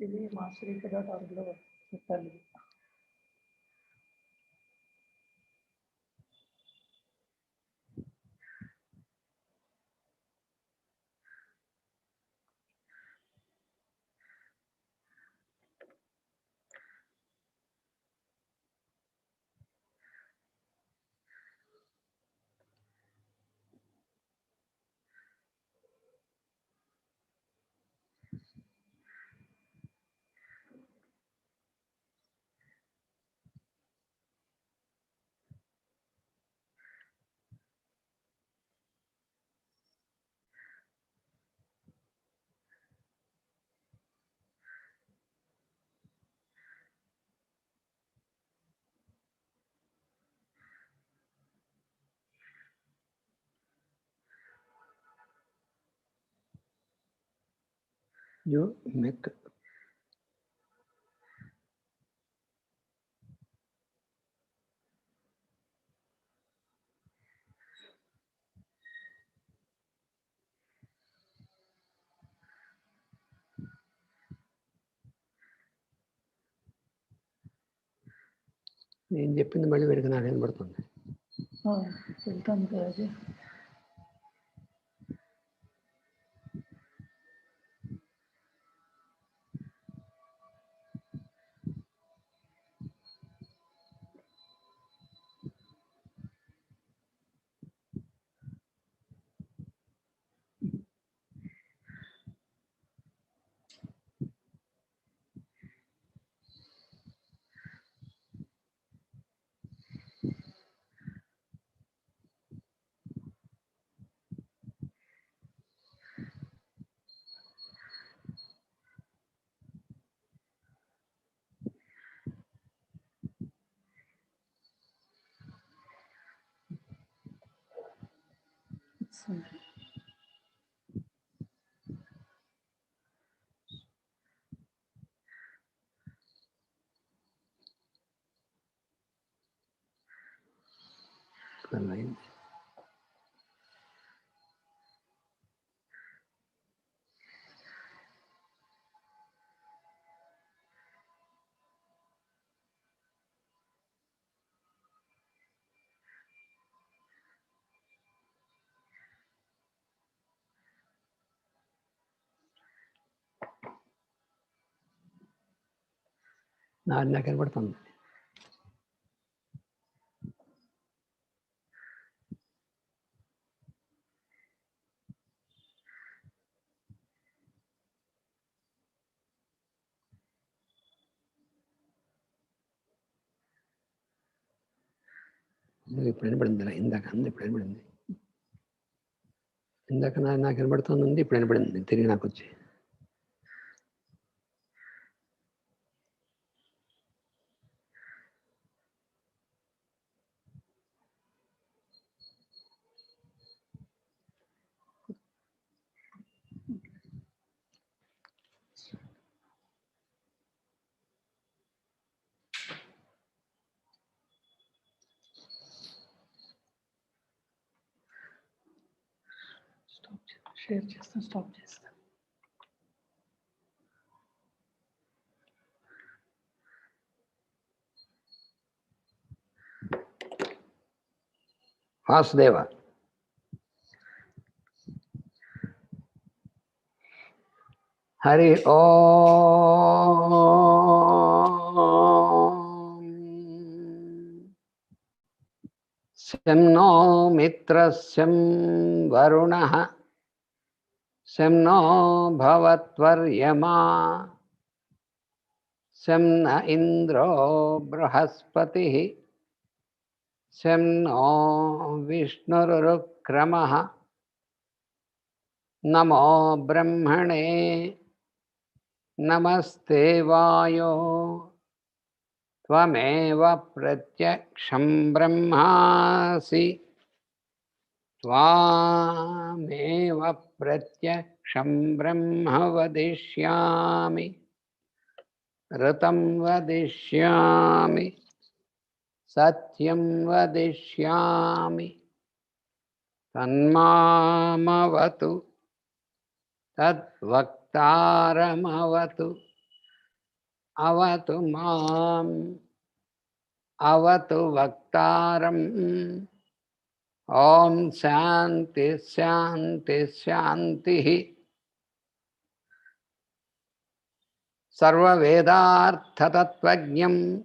ఇది masterika.org చెప్పాలి. You make నేను చెప్పింది మళ్ళీ వీడికి నాకు వినబడుతుంది. వెళ్తాను కదా. నాకు వినబడుతుంది. ఇప్పుడు వినపడింది. ఇందాక అంది, ఇప్పుడు వినపడింది. ఇందాక నాకు వినబడుతుంది, ఇప్పుడు వినపడింది తిరిగి నాకు వచ్చి. షేర్ చేస్తాను, స్టాప్ చేస్తాను. వాసుదేవ, హరి ఓం. శం నో మిత్రస్యం వరుణః శం నో భవత్వర్యమా శం న ఇంద్రో బృహస్పతిః శం నో విష్ణురుక్రమః నమో బ్రహ్మణే నమస్తే వాయో త్వమేవ ప్రత్యక్షం బ్రహ్మాసి త్వామేవ ప్రత్యక్షం బ్రహ్మ వదిష్యామి ఋతం వదిష్యామి సత్యం వదిష్యామి తన్మామవతు తద్వక్తారమవతు avatu mam avatu vaktaram. Om Shanti Shanti Shanti. Sarva Vedartha Tattvajnam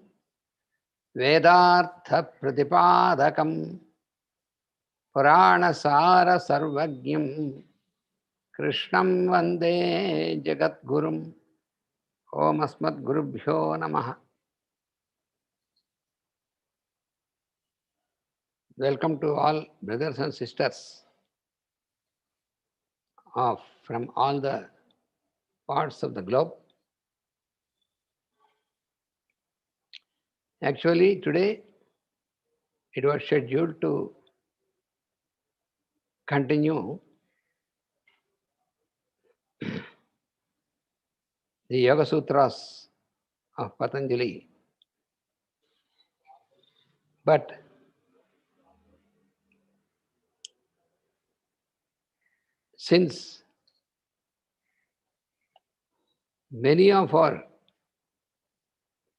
Vedartha Pratipadakam Purana Sara Sarvajnam Krishnam Vande Jagat Gurum. Om Asmat Gurubhyo Namaha. Welcome to all brothers and sisters from all the parts of the globe. Actually, today it was scheduled to continue the Yoga Sutras of Patanjali. But since many of our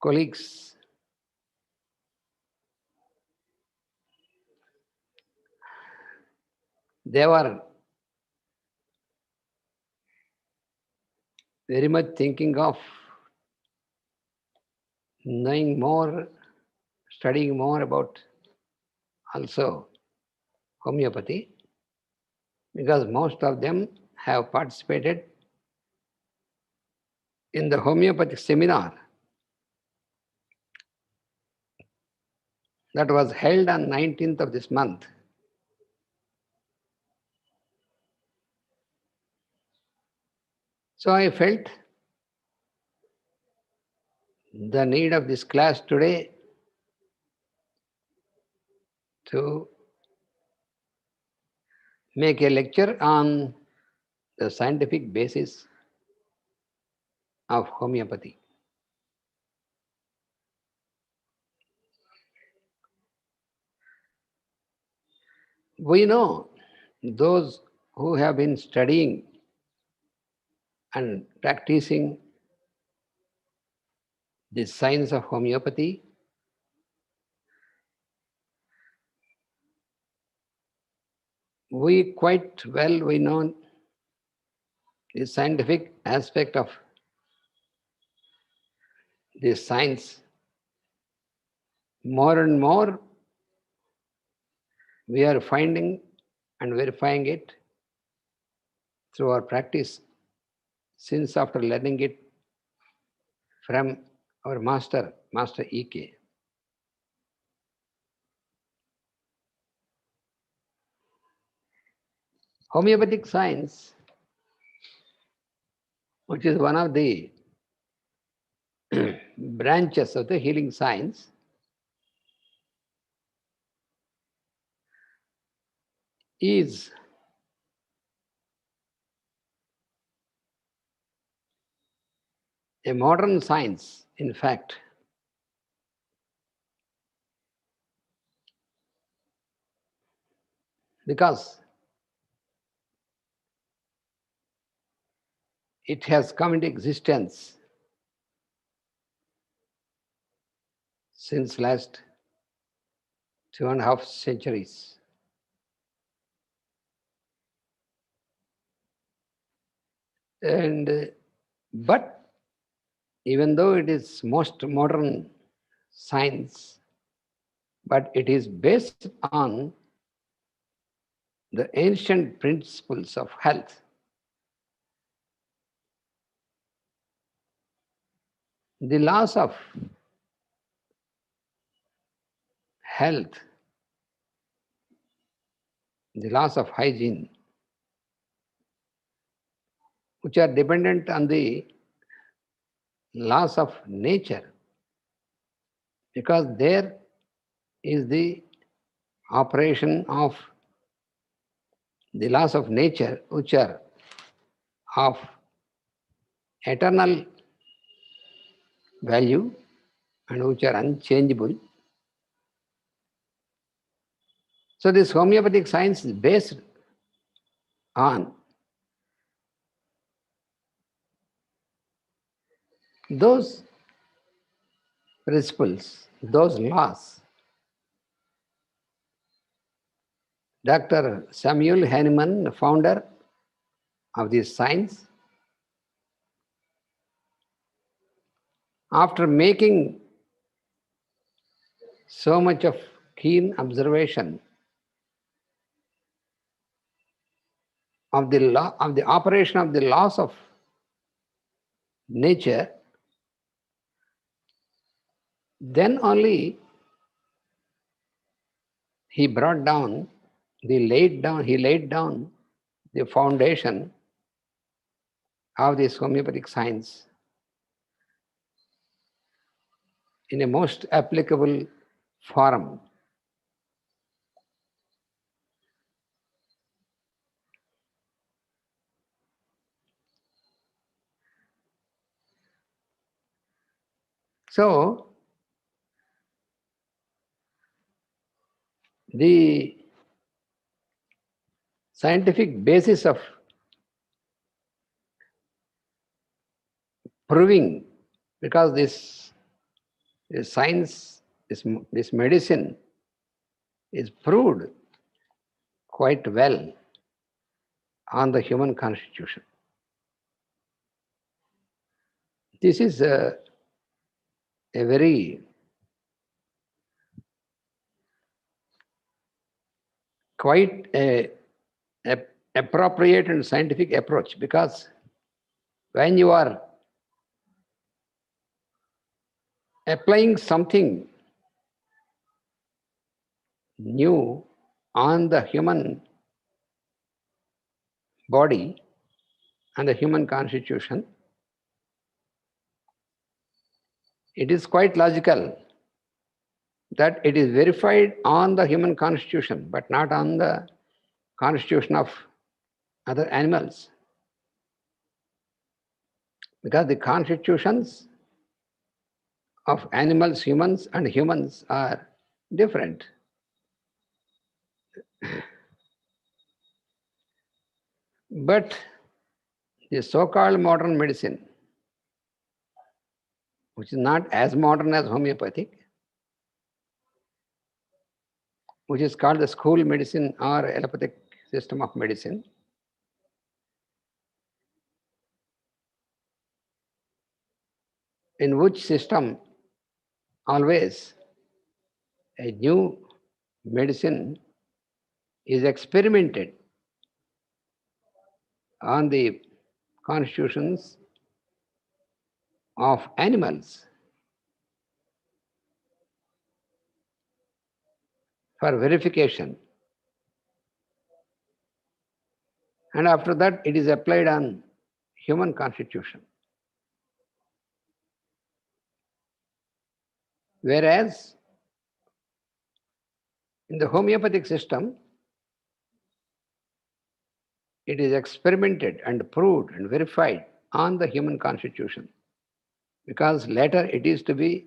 colleagues they were very much thinking of knowing more, studying more about also homeopathy, because most of them have participated in the homeopathic seminar that was held on 19th of this month. So I felt the need of this class today to make a lecture on the scientific basis of homeopathy. We know those who have been studying and practicing the science of homeopathy, we know the scientific aspect of this science. More and more we are finding and verifying it through our practice, since after learning it from our master, Master E.K. Homeopathic science, which is one of the branches of the healing science, is a modern science, in fact. Because it has come into existence since last 2.5 centuries. But even though it is most modern science, but it is based on the ancient principles of health. The laws of health, the laws of hygiene, which are dependent on the laws of nature, because there is the operation of the laws of nature, which are of eternal value and which are unchangeable. So this homeopathic science is based on those principles, those laws. Dr. Samuel Hahnemann, founder of this science, after making so much of keen observation of the law, of the operation of the laws of nature, then only he laid down the foundation of this homeopathic science in a most applicable form. So, the scientific basis of proving, because this science, this medicine is proved quite well on the human constitution. This is a very quite a appropriate and scientific approach, because when you are applying something new on the human body and the human constitution, it is quite logical that it is verified on the human constitution, but not on the constitution of other animals. Because the constitutions of animals, humans, and humans are different. But the so-called modern medicine, which is not as modern as homeopathic, which is called the school medicine or allopathic system of medicine, in which system always a new medicine is experimented on the constitutions of animals for verification. And after that, it is applied on human constitution. Whereas in the homeopathic system, it is experimented and proved and verified on the human constitution, because later it is to be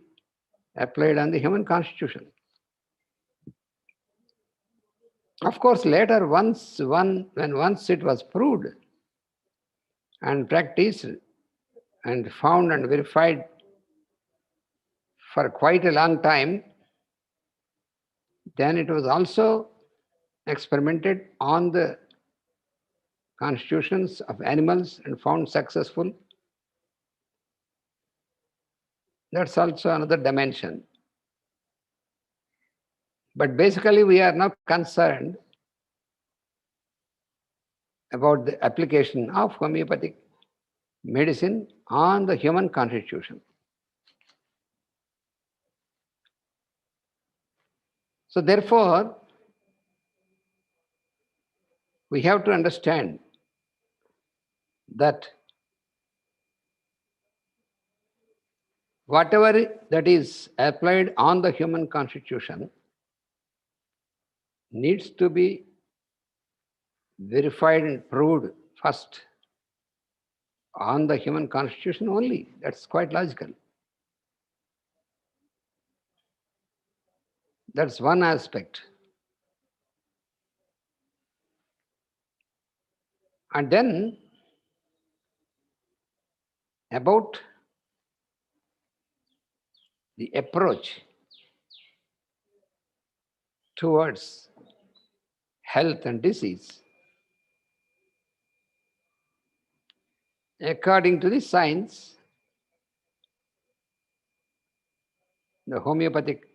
applied on the human constitution. Of course, later when once it was proved and practiced and found and verified for quite a long time, then it was also experimented on the constitutions of animals and found successful. That's also another dimension. But basically, we are now concerned about the application of homeopathic medicine on the human constitution. So therefore, we have to understand that whatever that is applied on the human constitution needs to be verified and proved first on the human constitution only. That's quite logical. That's one aspect. And then about the approach towards health and disease, according to the science, the homeopathic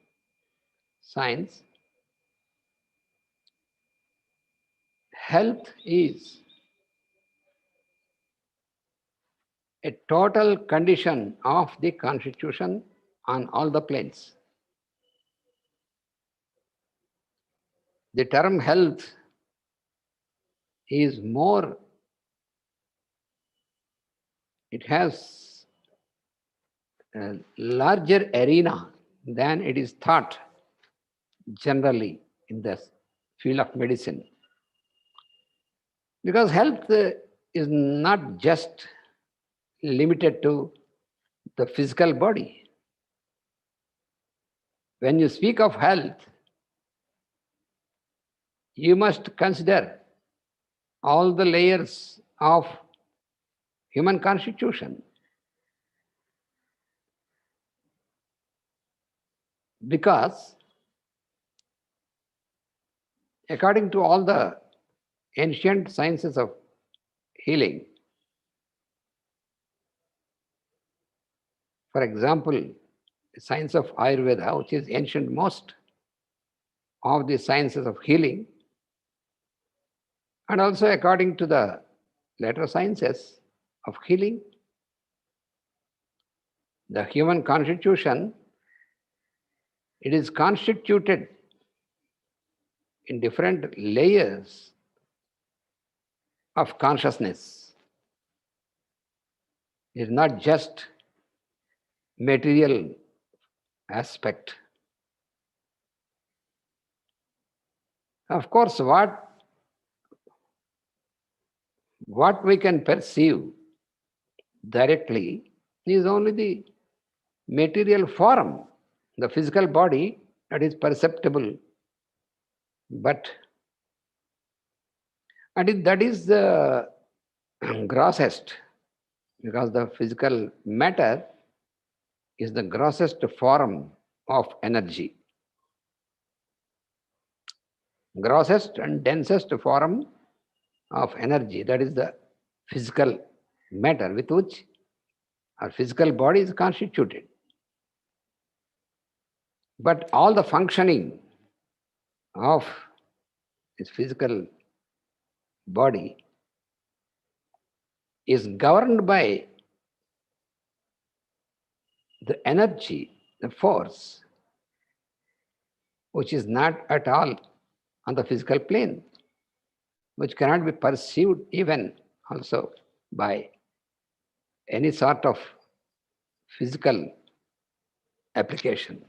science, health is a total condition of the constitution on all the planes. The term health is more, it has a larger arena than it is thought generally in the field of medicine. Because health is not just limited to the physical body. When you speak of health, you must consider all the layers of human constitution. Because according to all the ancient sciences of healing, for example, the science of Ayurveda, which is ancient most of the sciences of healing, and also according to the later sciences of healing, the human constitution, it is constituted in different layers of consciousness. It is not just material aspect. Of course, what we can perceive directly is only the material form, the physical body that is perceptible. But that is the grossest, because the physical matter is the grossest form of energy. Grossest and densest form of energy, that is the physical matter with which our physical body is constituted. But all the functioning of this physical body is governed by the energy, the force, which is not at all on the physical plane, which cannot be perceived even also by any sort of physical application.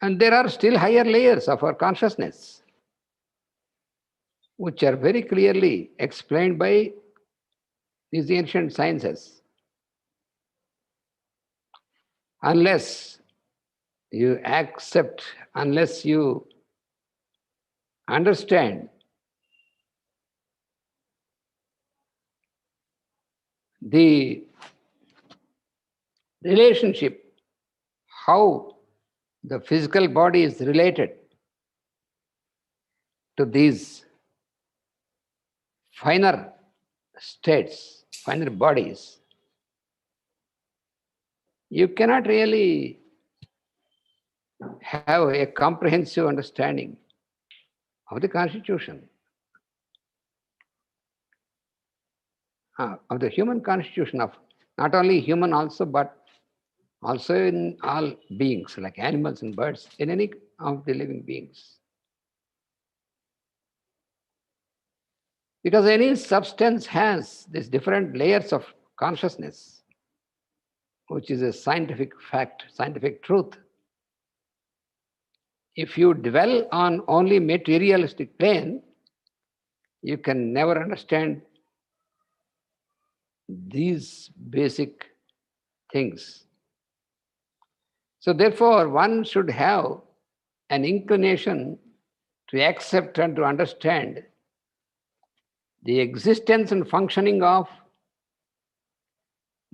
And there are still higher layers of our consciousness, which are very clearly explained by these ancient sciences. Unless you accept, unless you understand the relationship, how the physical body is related to these finer states, finer bodies, you cannot really have a comprehensive understanding of the constitution, of the human constitution, of not only human also, but also in all beings, like animals and birds, in any of the living beings. Because any substance has these different layers of consciousness, which is a scientific fact, scientific truth. If you dwell on only materialistic plane, you can never understand these basic things. So therefore, one should have an inclination to accept and to understand the existence and functioning of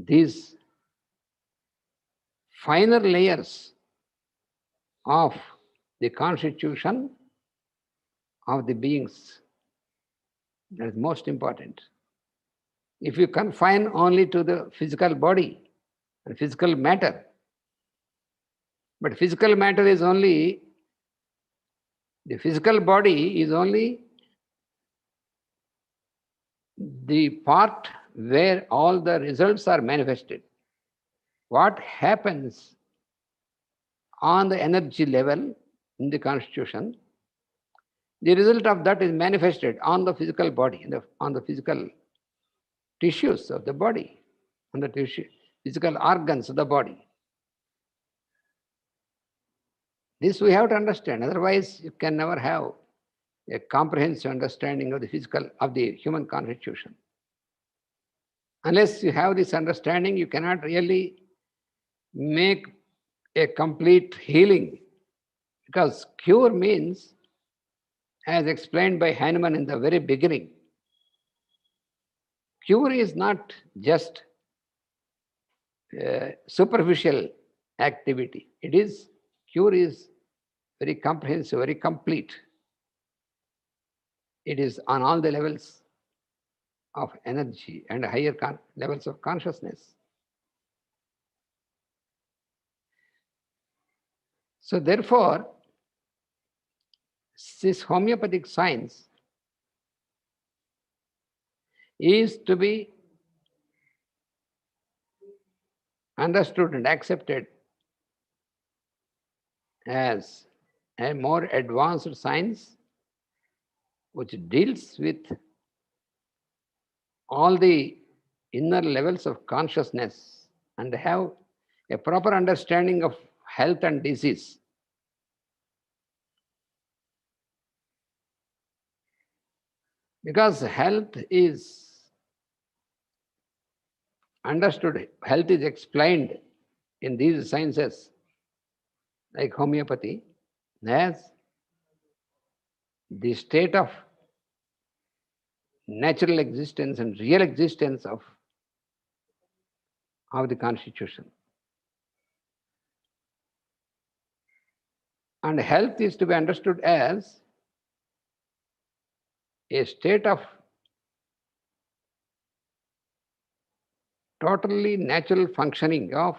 these finer layers of the constitution of the beings. That is most important. If you confine only to the physical body and physical matter, but physical matter is only, the physical body is only the part where all the results are manifested. What happens on the energy level in the constitution, the result of that is manifested on the physical body, on the physical tissues of the body, on the physical organs of the body. This we have to understand, otherwise you can never have a comprehensive understanding of the human constitution. Unless you have this understanding, you cannot really make a complete healing. Because cure means, as explained by Hahnemann in the very beginning, cure is not just superficial activity. Cure is very comprehensive, very complete. It is on all the levels of energy and higher levels of consciousness. So therefore, this homeopathic science is to be understood and accepted as a more advanced science which deals with all the inner levels of consciousness and have a proper understanding of health and disease. Because health is understood, health is explained in these sciences like homeopathy as the state of natural existence and real existence of the constitution. And health is to be understood as a state of totally natural functioning of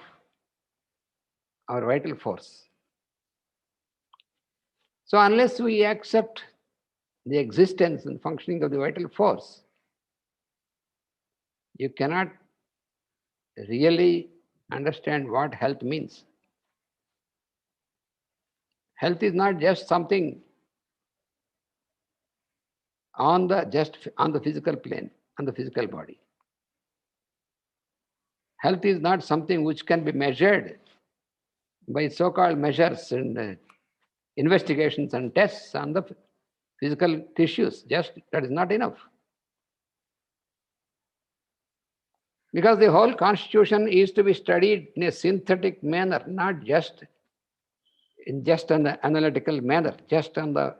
our vital force. So unless we accept the existence and functioning of the vital force, you cannot really understand what health means. Health is not just something on the physical plane, on the physical body. Health is not something which can be measured by so-called measures and investigations and tests on the physical tissues. Just that is not enough. Because the whole constitution is to be studied in a synthetic manner, not just on the analytical manner, just on the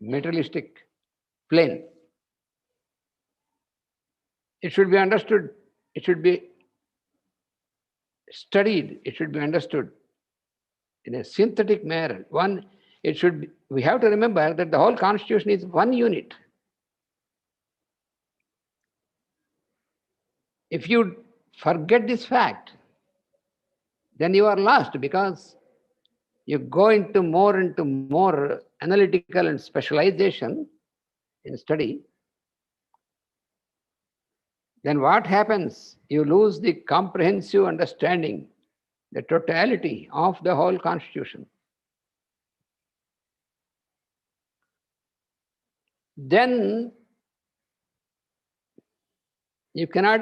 materialistic plane. It should be understood, it should be studied, it should be understood in a synthetic manner. We have to remember that the whole constitution is one unit. If you forget this fact, then you are lost, because you go into more analytical and specialization in study. Then what happens? You lose the comprehensive understanding, the totality of the whole constitution. Then you cannot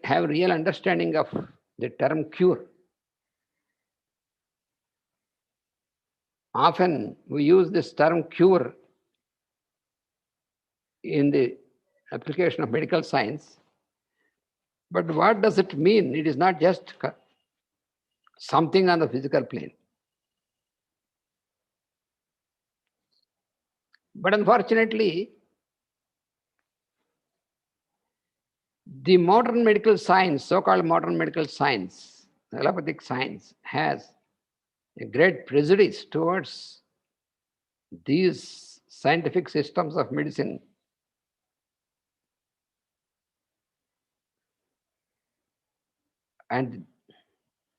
have real understanding of the term cure. Often we use this term cure in the application of medical science. But what does it mean? It is not just something on the physical plane. But unfortunately, The modern medical science, so-called modern medical science, allopathic science, has a great prejudice towards these scientific systems of medicine. And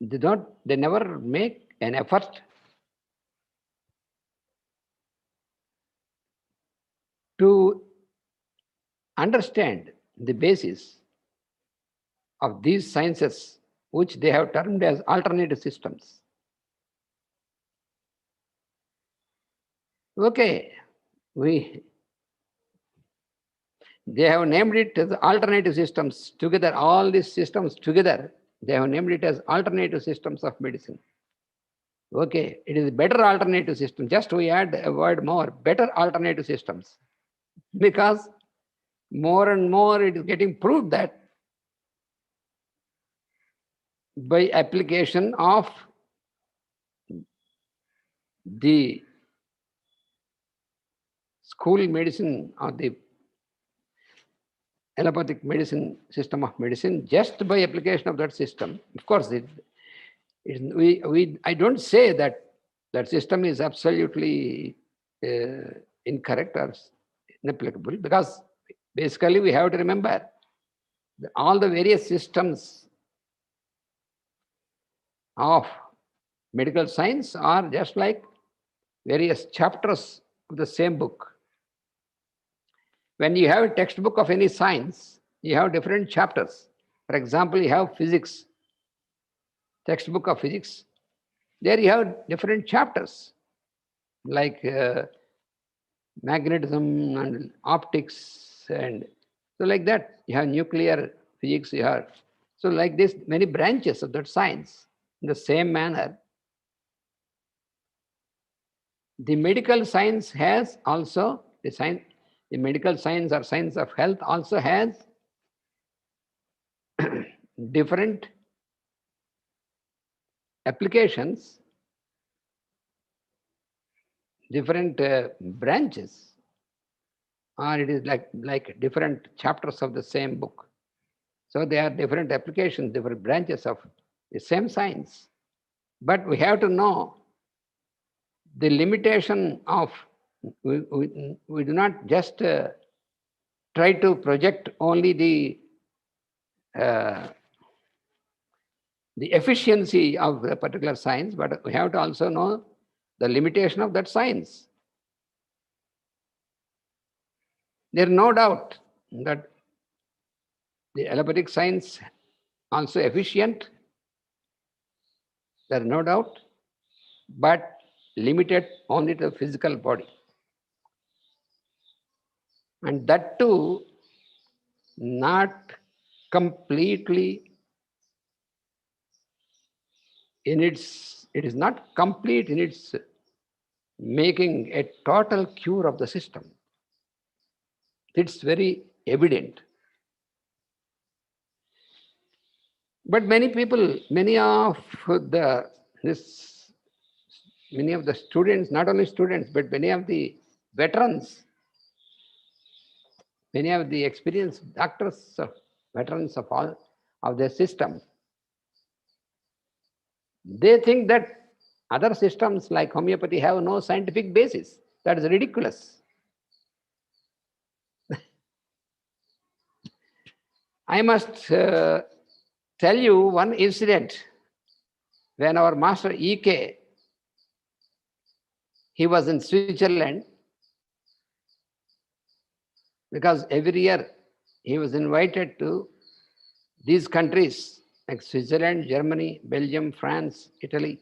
they never make an effort to understand the basis of these sciences, which they have termed as alternative systems. Okay, they have named it as alternative systems together, all these systems together, they have named it as alternative systems of medicine. Okay, it is better alternative system. Just we add a word more, better alternative systems. Because more and more it is getting proved that by application of the school medicine or the allopathic medicine system of medicine, just by application of that system, of course, I don't say that that system is absolutely incorrect or inapplicable, because basically we have to remember all the various systems of medical science are just like various chapters of the same book. When you have a textbook of any science, you have different chapters. For example, you have physics, textbook of physics. There you have different chapters like magnetism and optics, and so like that. You have nuclear physics, you have, so like this, many branches of that science. In the same manner, the medical science has also, the medical science or science of health also has different applications, different branches, or it is like different chapters of the same book. So they are different applications, different branches of the same science. But we have to know the limitation of, we do not just try to project only the efficiency of a particular science, but we have to also know the limitation of that science. There is no doubt that the allopathic science also efficient, there is no doubt, but limited only to the physical body. And that too, not completely it is not complete in its making a total cure of the system. It's very evident. But many people, many of the students, not only students, but many of the veterans, many of the experienced doctors, veterans of all of their system, they think that other systems like homeopathy have no scientific basis. That is ridiculous. I must tell you one incident. When our master EK, he was in Switzerland, because every year he was invited to these countries like Switzerland, Germany, Belgium, France, Italy,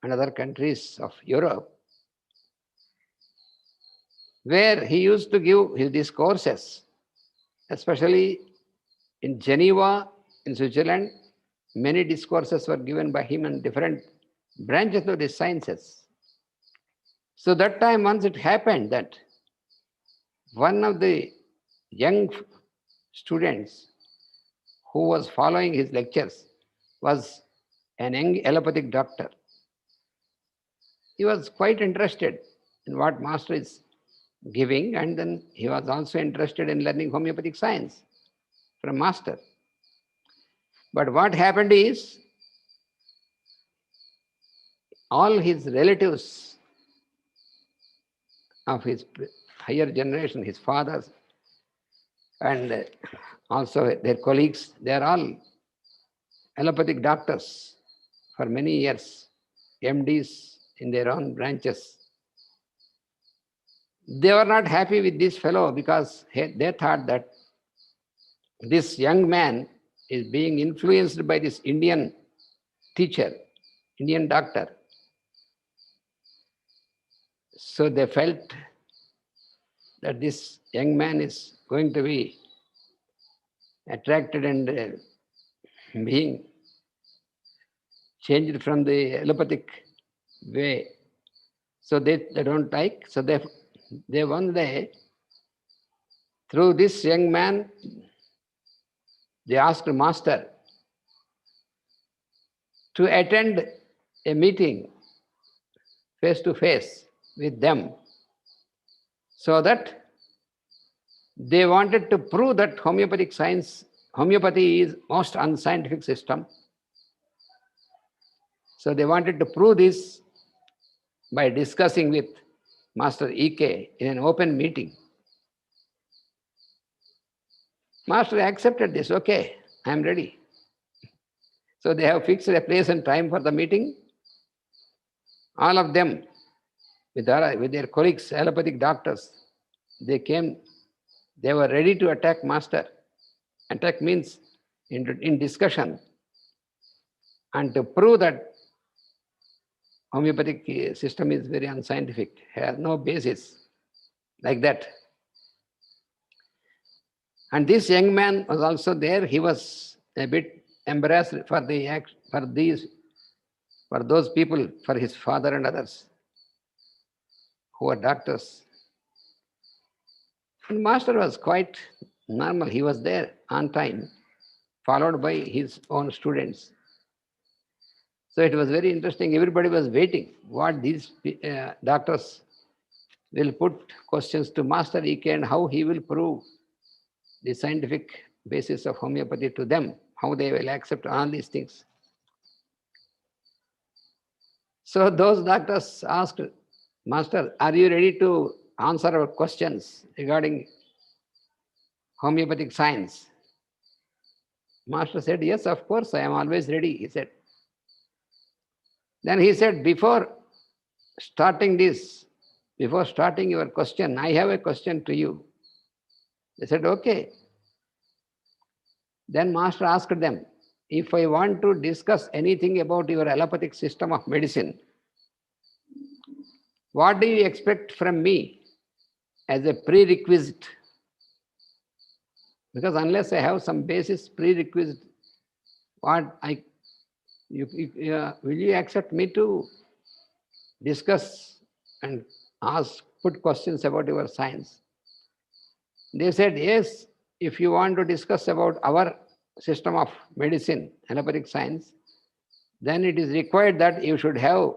and other countries of Europe, where he used to give his discourses, especially in Geneva, in Switzerland. Many discourses were given by him in different branches of the sciences. So that time, once it happened that one of the young students who was following his lectures was an young allopathic doctor. He was quite interested in what master is giving, and then he was also interested in learning homeopathic science. from master. But what happened is, all his relatives of his higher generation, his fathers, and also their colleagues, they are all allopathic doctors for many years, MDs in their own branches. They were not happy with this fellow because they thought that this young man is being influenced by this Indian teacher, Indian doctor. So they felt that this young man is going to be attracted and being changed from the allopathic way. So they don't like. So they one day, through this young man, they asked the master to attend a meeting face to face with them, so that they wanted to prove that homeopathy is most unscientific system. So they wanted to prove this by discussing with Master EK in an open meeting. Master accepted this. Okay, I am ready. So they have fixed a place and time for the meeting. All of them, with their colleagues, allopathic doctors, they came. They were ready to attack Master. Attack means in discussion, and to prove that homeopathic system is very unscientific, has no basis, like that. And this young man was also there. He was a bit embarrassed for those people, for his father and others who are doctors. And Master was quite normal. He was there on time, followed by his own students. So it was very interesting. Everybody was waiting what these doctors will put questions to Master EK and how he will prove the scientific basis of homeopathy to them, how they will accept all these things. So those doctors asked, Master, are you ready to answer our questions regarding homeopathic science? Master said, yes, of course, I am always ready, he said. Then he said, before starting your question, I have a question to you. They said, okay. Then Master asked them, if I want to discuss anything about your allopathic system of medicine, what do you expect from me as a prerequisite? Because unless I have some basis prerequisite, will you accept me to discuss and put questions about your science? They said, yes, if you want to discuss about our system of medicine, allopathic science, then it is required that you should have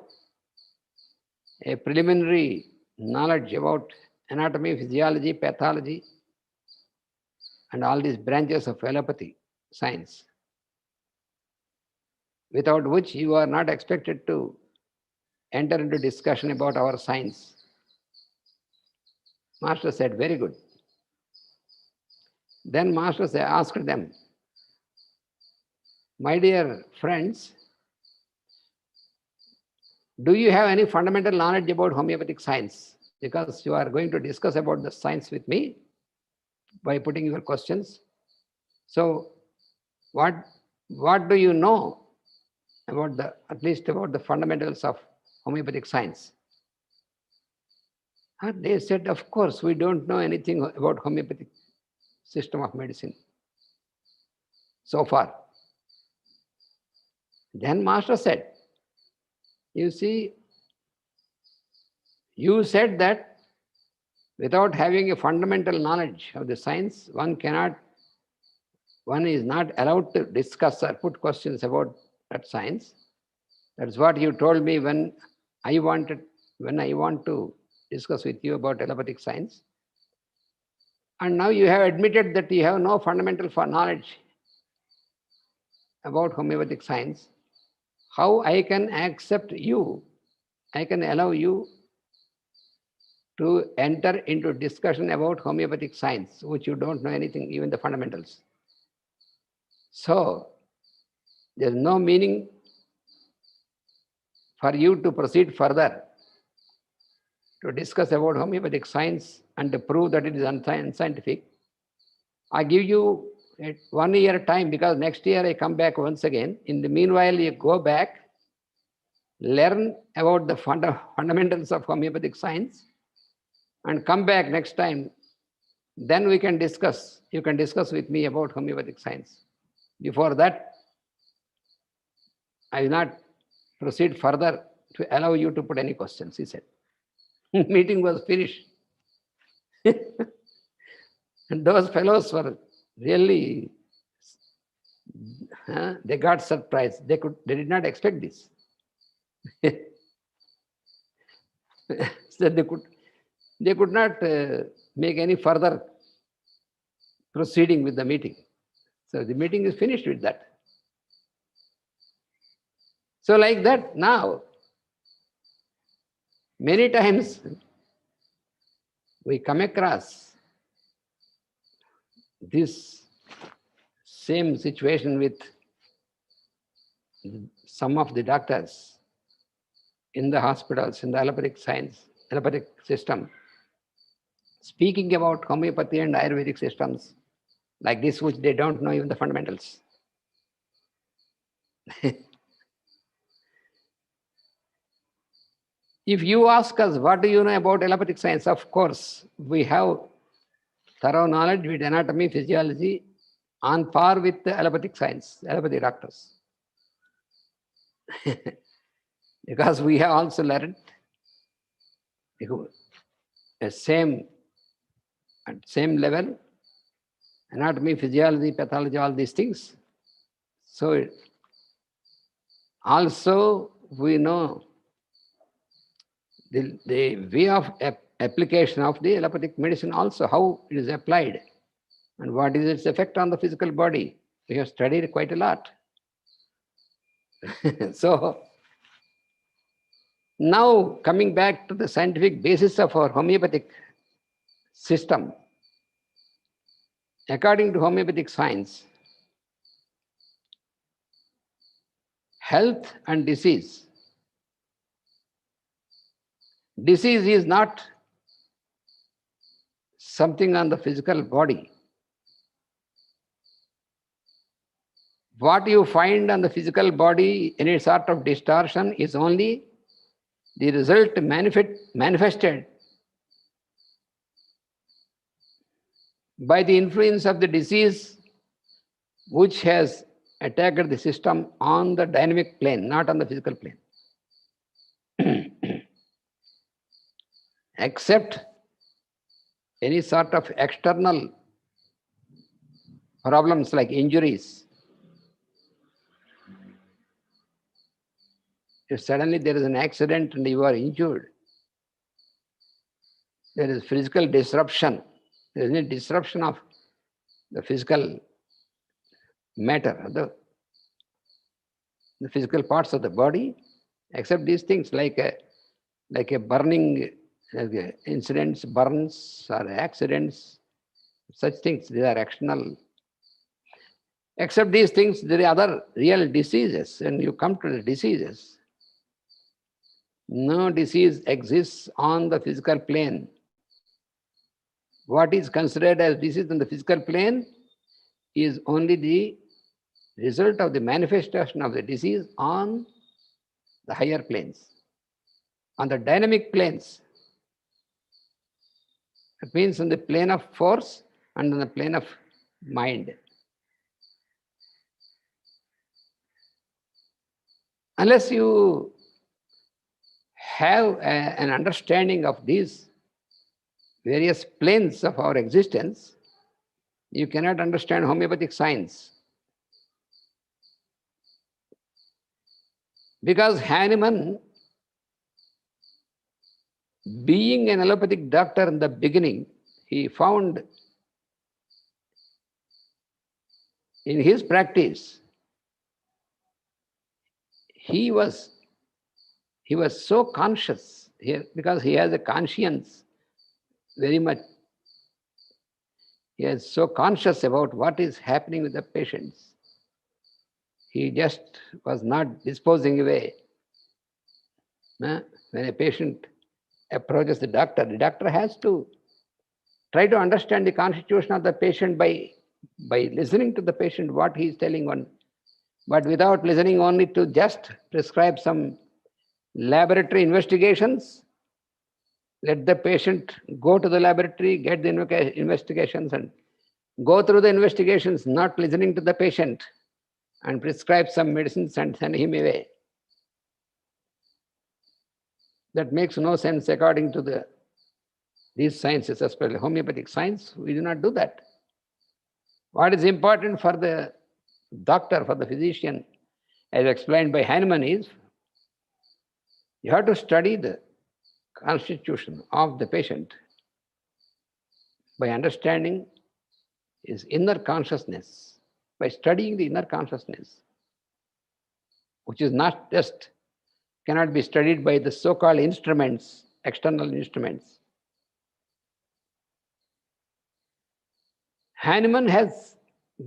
a preliminary knowledge about anatomy, physiology, pathology, and all these branches of allopathy science, without which you are not expected to enter into discussion about our science. Master said, very good. Then Master asked them, my dear friends, do you have any fundamental knowledge about homeopathic science? Because you are going to discuss about the science with me by putting your questions. So what do you know about at least about the fundamentals of homeopathic science? And they said, of course, we don't know anything about homeopathic system of medicine so far. Then Master said, you see, you said that without having a fundamental knowledge of the science, one is not allowed to discuss or put questions about that science. That's what you told me when I want to discuss with you about allopathic science. And now you have admitted that you have no fundamental knowledge about homeopathic science. How I can accept you, I can allow you to enter into discussion about homeopathic science, which you don't know anything, even the fundamentals. So, there's no meaning for you to proceed further to discuss about homeopathic science and to prove that it is unscientific. I give you 1 year time, because next year I come back once again. In the meanwhile, you go back, learn about the fundamentals of homeopathic science, and come back next time. Then we can discuss. You can discuss with me about homeopathic science. Before that, I will not proceed further to allow you to put any questions, he said. Meeting was finished. And those fellows were really, they got surprised. They did not expect this. So they could not make any further proceeding with the meeting. So the meeting is finished with that. So like that now, many times we come across this same situation with some of the doctors in the hospitals, in the allopathic system, speaking about homeopathy and Ayurvedic systems like this, which they don't know even the fundamentals. If you ask us, what do you know about allopathic science? Of course, we have thorough knowledge with anatomy, physiology, on par with the allopathic science, allopathic doctors. Because we have also learned the same, at same level, anatomy, physiology, pathology, all these things. So also we know the way of application of the allopathic medicine also, how it is applied and what is its effect on the physical body. We have studied quite a lot. So now coming back to the scientific basis of our homeopathic system, according to homeopathic science, health and disease. Disease is not something on the physical body. What you find on the physical body, any sort of distortion, is only the result manifested by the influence of the disease which has attacked the system on the dynamic plane, not on the physical plane. Except any sort of external problems like injuries. If suddenly there is an accident and you are injured, there is physical disruption. There is any disruption of the physical matter, the physical parts of the body, except these things like a burning incidents, burns or accidents, such things, they are external. Except these things, there are other real diseases. And you come to the diseases, no disease exists on the physical plane. What is considered as disease on the physical plane is only the result of the manifestation of the disease on the higher planes. On the dynamic planes, it means on the plane of force and on the plane of mind. Unless you have an understanding of these various planes of our existence, you cannot understand homeopathic science. Because Hahnemann, being an allopathic doctor in the beginning, he found In his practice, he was so conscious here because he has a conscience very much. He is so conscious about what is happening with the patients. He just was not disposing away. When a patient approaches the doctor has to try to understand the constitution of the patient by listening to the patient, what he is telling on, but without listening only to just prescribe some laboratory investigations. Let the patient go to the laboratory, get the investigations and go through the investigations, not listening to the patient and prescribe some medicines and send him away. That makes no sense according to these sciences, especially homeopathic science. We do not do that. What is important for the doctor, for the physician, as explained by Hahnemann, is you have to study the constitution of the patient by understanding his inner consciousness, by studying the inner consciousness, which is not just, cannot be studied by the so-called instruments, external instruments. Hahnemann has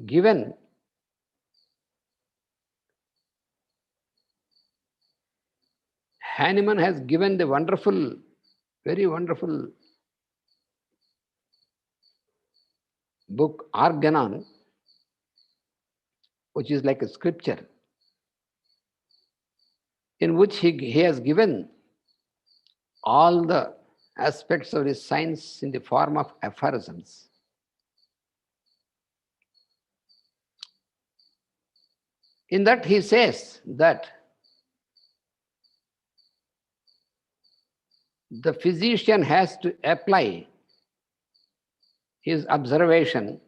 given the wonderful, very wonderful book Organon, which is like a scripture, in which he has given all the aspects of his science in the form of aphorisms. In that he says that the physician has to apply his observation,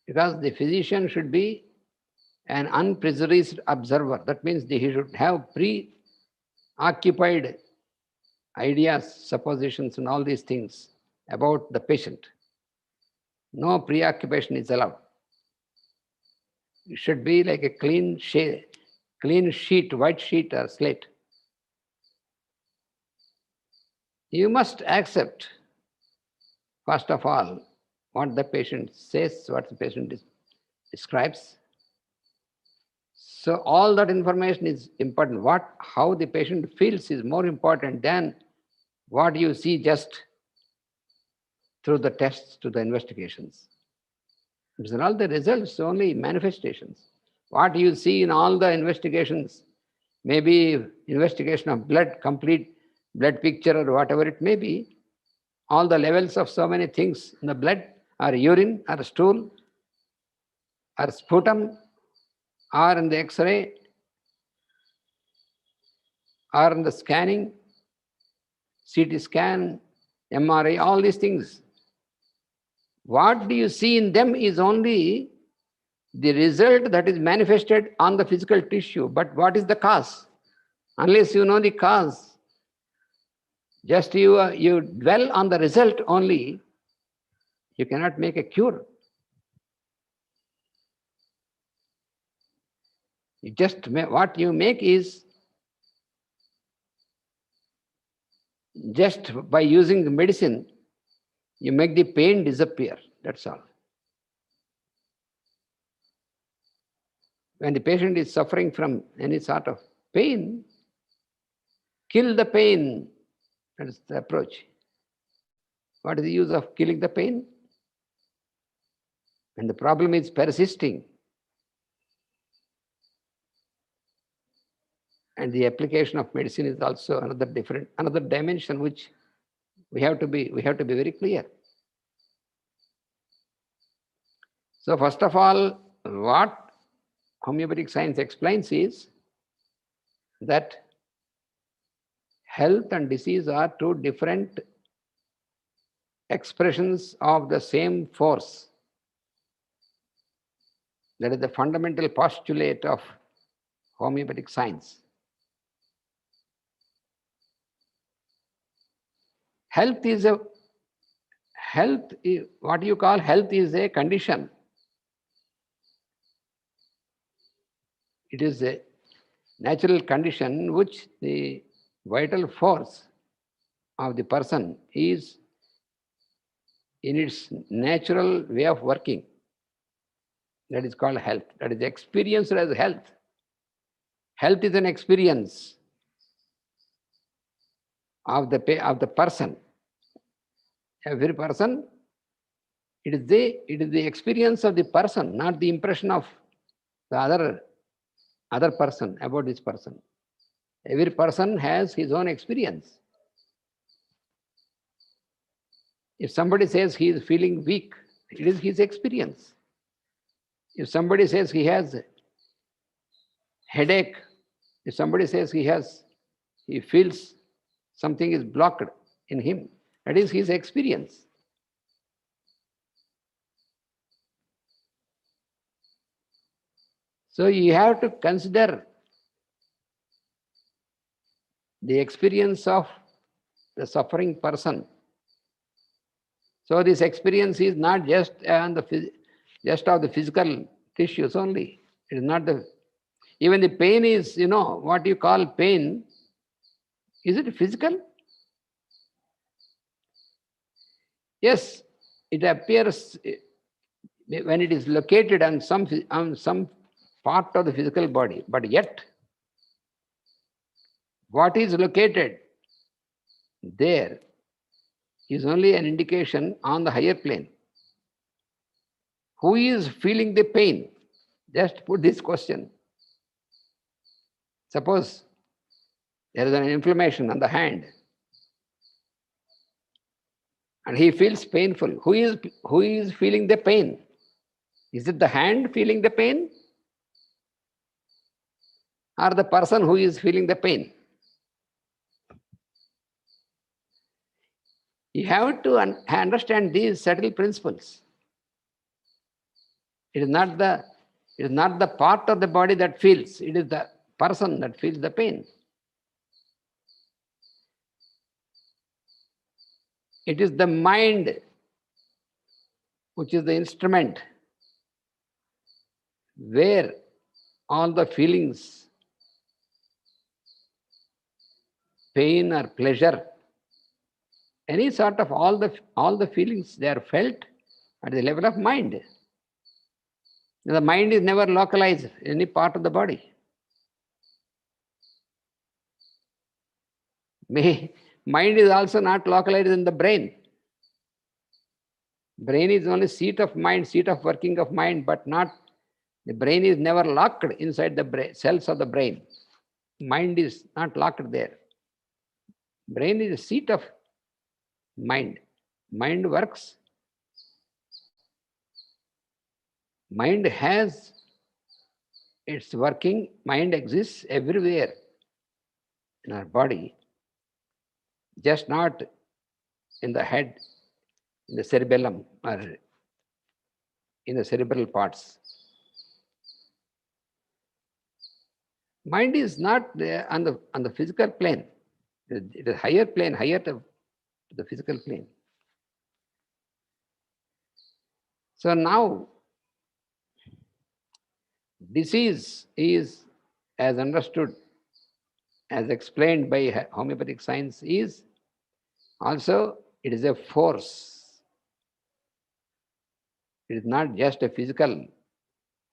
because the physician should be an unprejudiced observer. That means he should have preoccupied ideas, suppositions, and all these things about the patient. No preoccupation is allowed. It should be like a clean sheet, white sheet or slate. You must accept, first of all, what the patient says, what the patient describes. So all that information is important. How the patient feels is more important than what you see just through the tests, to the investigations. These are all the results, only manifestations. What you see in all the investigations, maybe investigation of blood, complete blood picture or whatever it may be, all the levels of so many things in the blood, or urine, or stool, or sputum, or in the X-ray, or in the scanning, CT scan, MRI, all these things. What do you see in them is only the result that is manifested on the physical tissue. But what is the cause? Unless you know the cause, just you dwell on the result only, you cannot make a cure. What you make is, just by using the medicine, you make the pain disappear. That's all. When the patient is suffering from any sort of pain, kill the pain. That is the approach. What is the use of killing the pain? And the problem is persisting. And the application of medicine is also another dimension which we have to be very clear. So first of all, what homeopathic science explains is that health and disease are two different expressions of the same force. That is the fundamental postulate of homeopathic science. What you call health is a condition. it is a natural condition which the vital force of the person is in its natural way of working. That is called health. That is experienced as health. Health is an experience of the person. Every person, it is the experience of the person, not the impression of the other person about this person. Every person has his own experience. If somebody says he is feeling weak, it is his experience. If somebody says he has headache, if somebody says he feels something is blocked in him, that is his experience. So you have to consider the experience of the suffering person. So this experience is not just just of the physical tissues only. It is not even the pain is, what you call pain. Is it physical? Yes, it appears when it is located on some part of the physical body, but yet what is located there is only an indication on the higher plane. Who is feeling the pain? Just put this question. Suppose there is an inflammation on the hand and he feels painful. Who is feeling the pain? Is it the hand feeling the pain? Or the person who is feeling the pain? You have to understand these subtle principles. It is not the part of the body that feels, it is the person that feels the pain. It is the mind which is the instrument where all the feelings, pain or pleasure, any sort of all the feelings, they are felt at the level of mind. The mind is never localized in any part of the body. Mind is also not localized in the brain. Brain is only seat of mind, seat of working of mind, but not, the brain is never locked inside the cells of the brain. Mind is not locked there. Brain is a seat of mind. Mind works. Mind has its working. Mind exists everywhere in our body, just not in the head, in the cerebellum, or in the cerebral parts. Mind is not there on the physical plane. It is higher plane, higher to the physical plane. So now, disease is, as understood, as explained by homeopathic science, is also, it is a force. It is not just a physical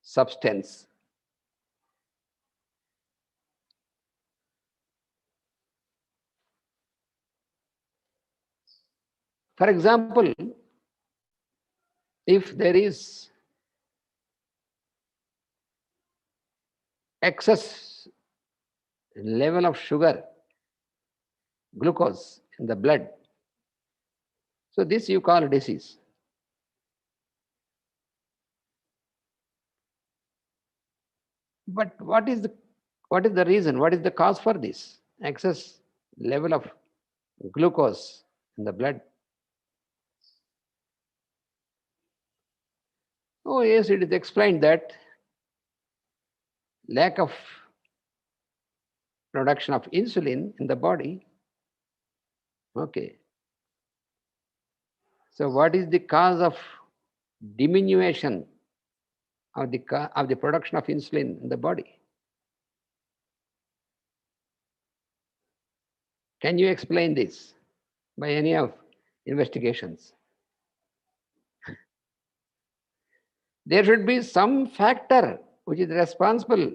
substance. For example, if there is excess level of sugar, glucose in the blood, so this you call disease. But what is the reason? What is the cause for this excess level of glucose in the blood? Oh yes, it is explained that lack of production of insulin in the body. Okay. So what is the cause of diminution of the production of insulin in the body? Can you explain this by any of investigations? There should be some factor which is responsible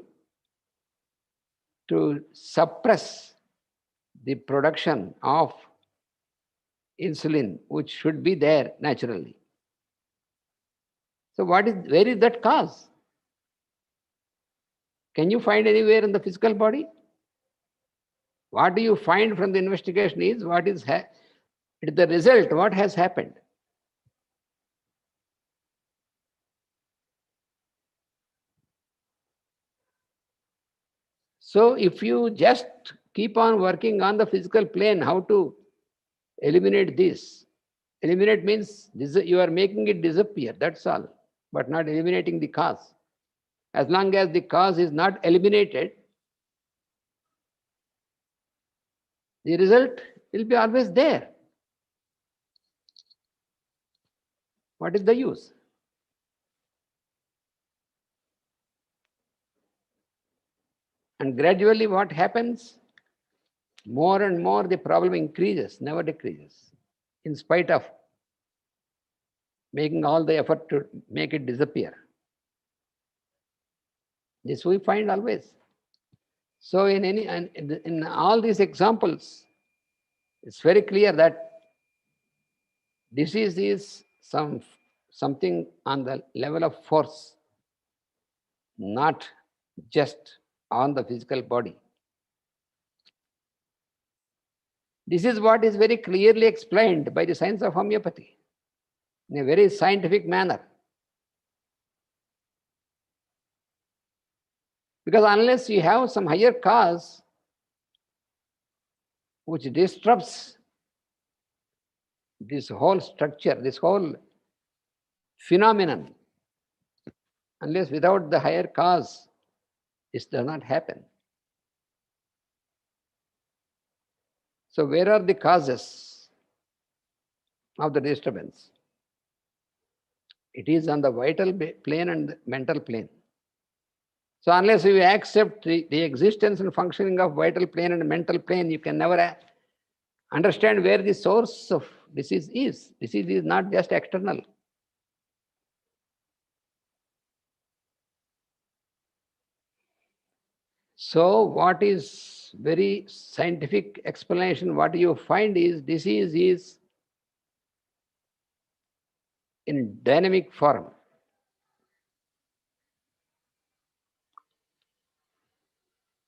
to suppress the production of insulin, which should be there naturally. So where is that cause? Can you find anywhere in the physical body? What do you find from the investigation is the result, what has happened. So if you just keep on working on the physical plane, how to eliminate this? Eliminate means you are making it disappear, that's all, but not eliminating the cause. As long as the cause is not eliminated, the result will be always there. What is the use? And gradually what happens? More and more the problem increases, never decreases, in spite of making all the effort to make it disappear. This we find always. So in all these examples, it's very clear that disease is something on the level of force, not just on the physical body. This is what is very clearly explained by the science of homeopathy in a very scientific manner. Because unless you have some higher cause which disrupts this whole structure, this whole phenomenon, unless without the higher cause, this does not happen. So where are the causes of the disturbance? It is on the vital plane and the mental plane. So unless you accept the existence and functioning of vital plane and mental plane, you can never understand where the source of disease is. Disease is not just external. So what is very scientific explanation, what you find is disease is in dynamic form.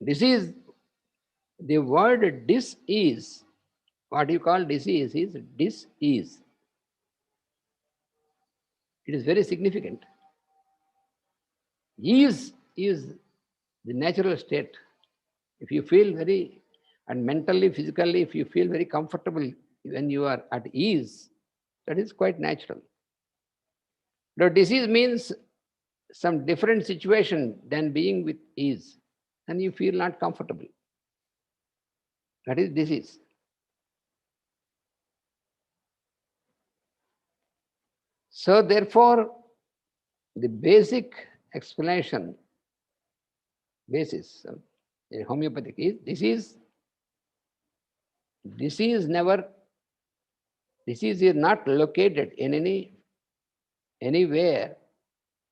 Disease, the word dis-ease, what you call disease is dis-ease. It is very significant. Ease is the natural state. If you feel very, and mentally, physically, if you feel very comfortable when you are at ease, that is quite natural. The disease means some different situation than being with ease, and you feel not comfortable. That is disease. So therefore, the basic explanation, basis in homeopathic is disease is not located in anywhere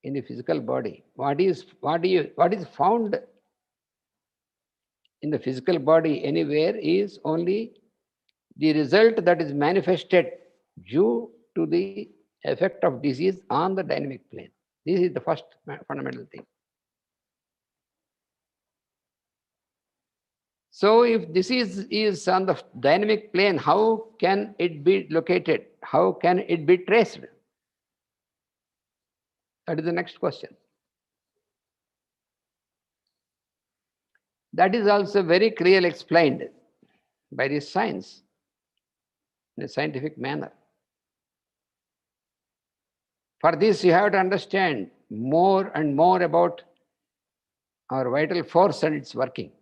in the physical body. What is found in the physical body anywhere is only the result that is manifested due to the effect of disease on the dynamic plane. This is the first fundamental thing. So if disease is on the dynamic plane, how can it be located? How can it be traced? That is the next question. That is also very clearly explained by this science in a scientific manner. For this, you have to understand more and more about our vital force and its working.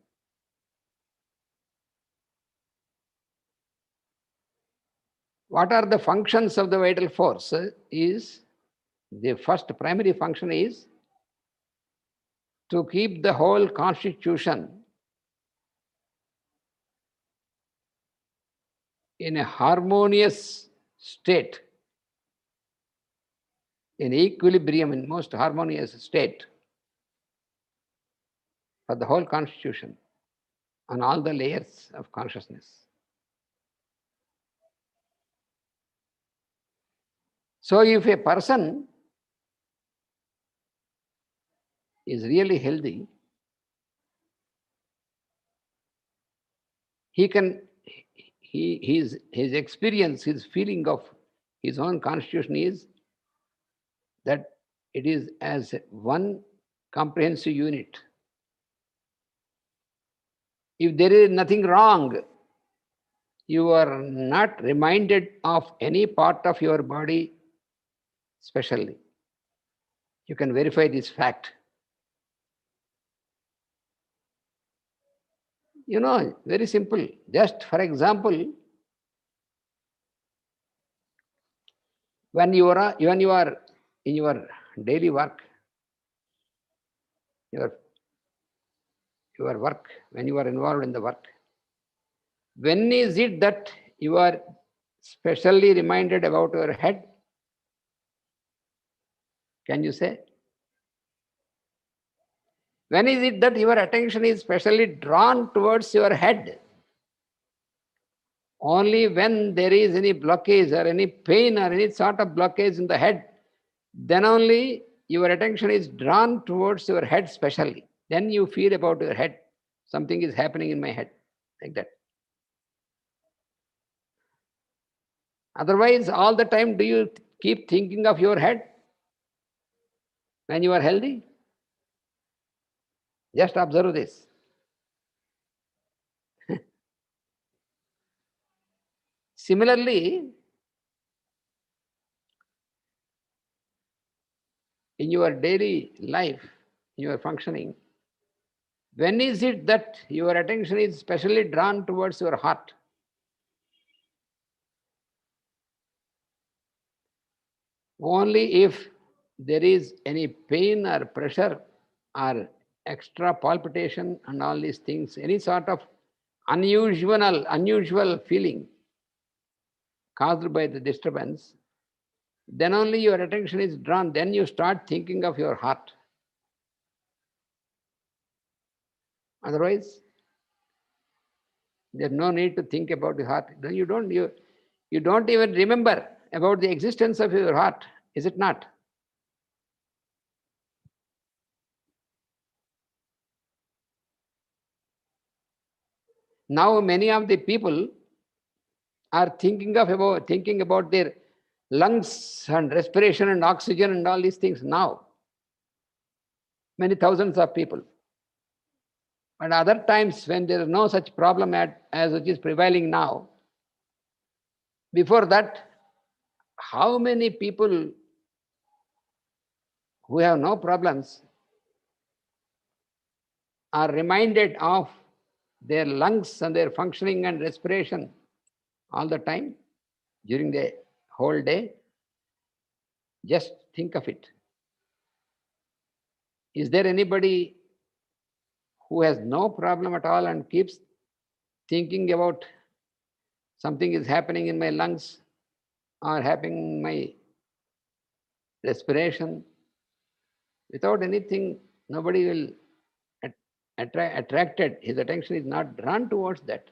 What are the functions of the vital force? Is the first primary function is to keep the whole constitution in a harmonious state, in equilibrium, in most harmonious state for the whole constitution on all the layers of consciousness. So if a person is really healthy, he can, his experience, his feeling of his own constitution is that it is as one comprehensive unit. If there is nothing wrong, you are not reminded of any part of your body specially. You can verify this fact. You know, very simple. Just for example, when you are in your daily work, your work, when you are involved in the work, when is it that you are specially reminded about your head? Can you say? When is it that your attention is specially drawn towards your head? Only when there is any blockage or any pain or any sort of blockage in the head, then only your attention is drawn towards your head specially. Then you feel about your head. Something is happening in my head, like that. Otherwise, all the time, do you keep thinking of your head when you are healthy? Just observe this. Similarly, in your daily life, in your functioning, when is it that your attention is specially drawn towards your heart? Only if there is any pain or pressure or extra palpitation and all these things, any sort of unusual feeling caused by the disturbance, then only your attention is drawn. Then you start thinking of your heart. Otherwise, there's no need to think about the heart. Then you don't even remember about the existence of your heart, is it not? Now many of the people are thinking about their lungs and respiration and oxygen and all these things now. Many thousands of people. But other times when there is no such problem as which is prevailing now, before that, how many people who have no problems are reminded of their lungs and their functioning and respiration all the time during the whole day? Just think of it. Is there anybody who has no problem at all and keeps thinking about something is happening in my lungs or happening in my respiration? Without anything, nobody will attracted. His attention is not drawn towards that.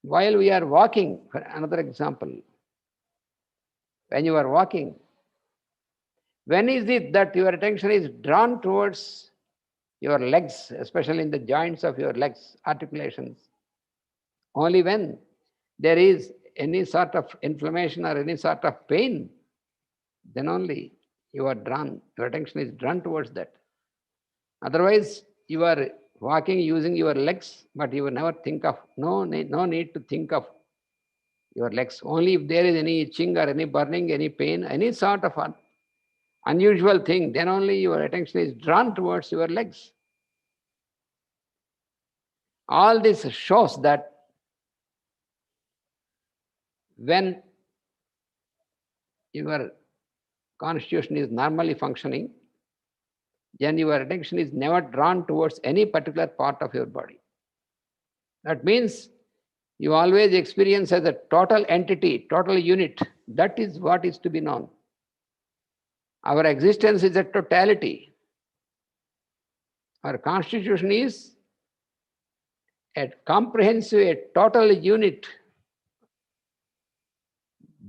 While we are walking, for another example, when you are walking, when is it that your attention is drawn towards your legs, especially in the joints of your legs, articulations? Only when there is any sort of inflammation or any sort of pain, then only your attention is drawn towards that. Otherwise, you are walking using your legs, but you will never think of, no need to think of your legs. Only if there is any itching or any burning, any pain, any sort of unusual thing, then only your attention is drawn towards your legs. All this shows that when your constitution is normally functioning, then your attention is never drawn towards any particular part of your body. That means you always experience as a total entity, total unit. That is what is to be known. Our existence is a totality. Our constitution is a comprehensive, a total unit,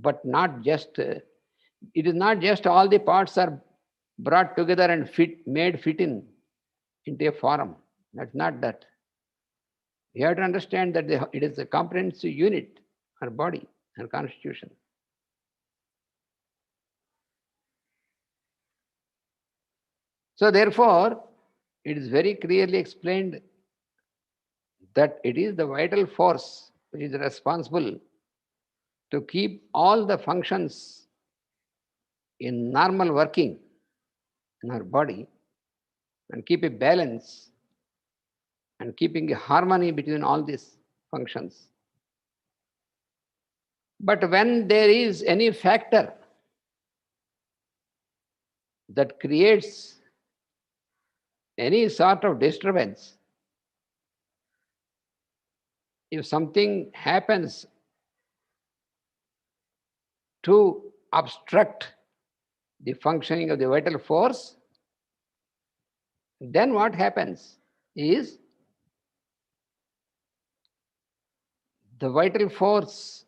but not just, it is not just all the parts are brought together and made fit into a form. That's not that. You have to understand that it is a comprehensive unit, our body, our constitution. So therefore, it is very clearly explained that it is the vital force which is responsible to keep all the functions in normal working in our body and keep a balance and keeping a harmony between all these functions. But when there is any factor that creates any sort of disturbance, if something happens to obstruct the functioning of the vital force, then what happens is the vital force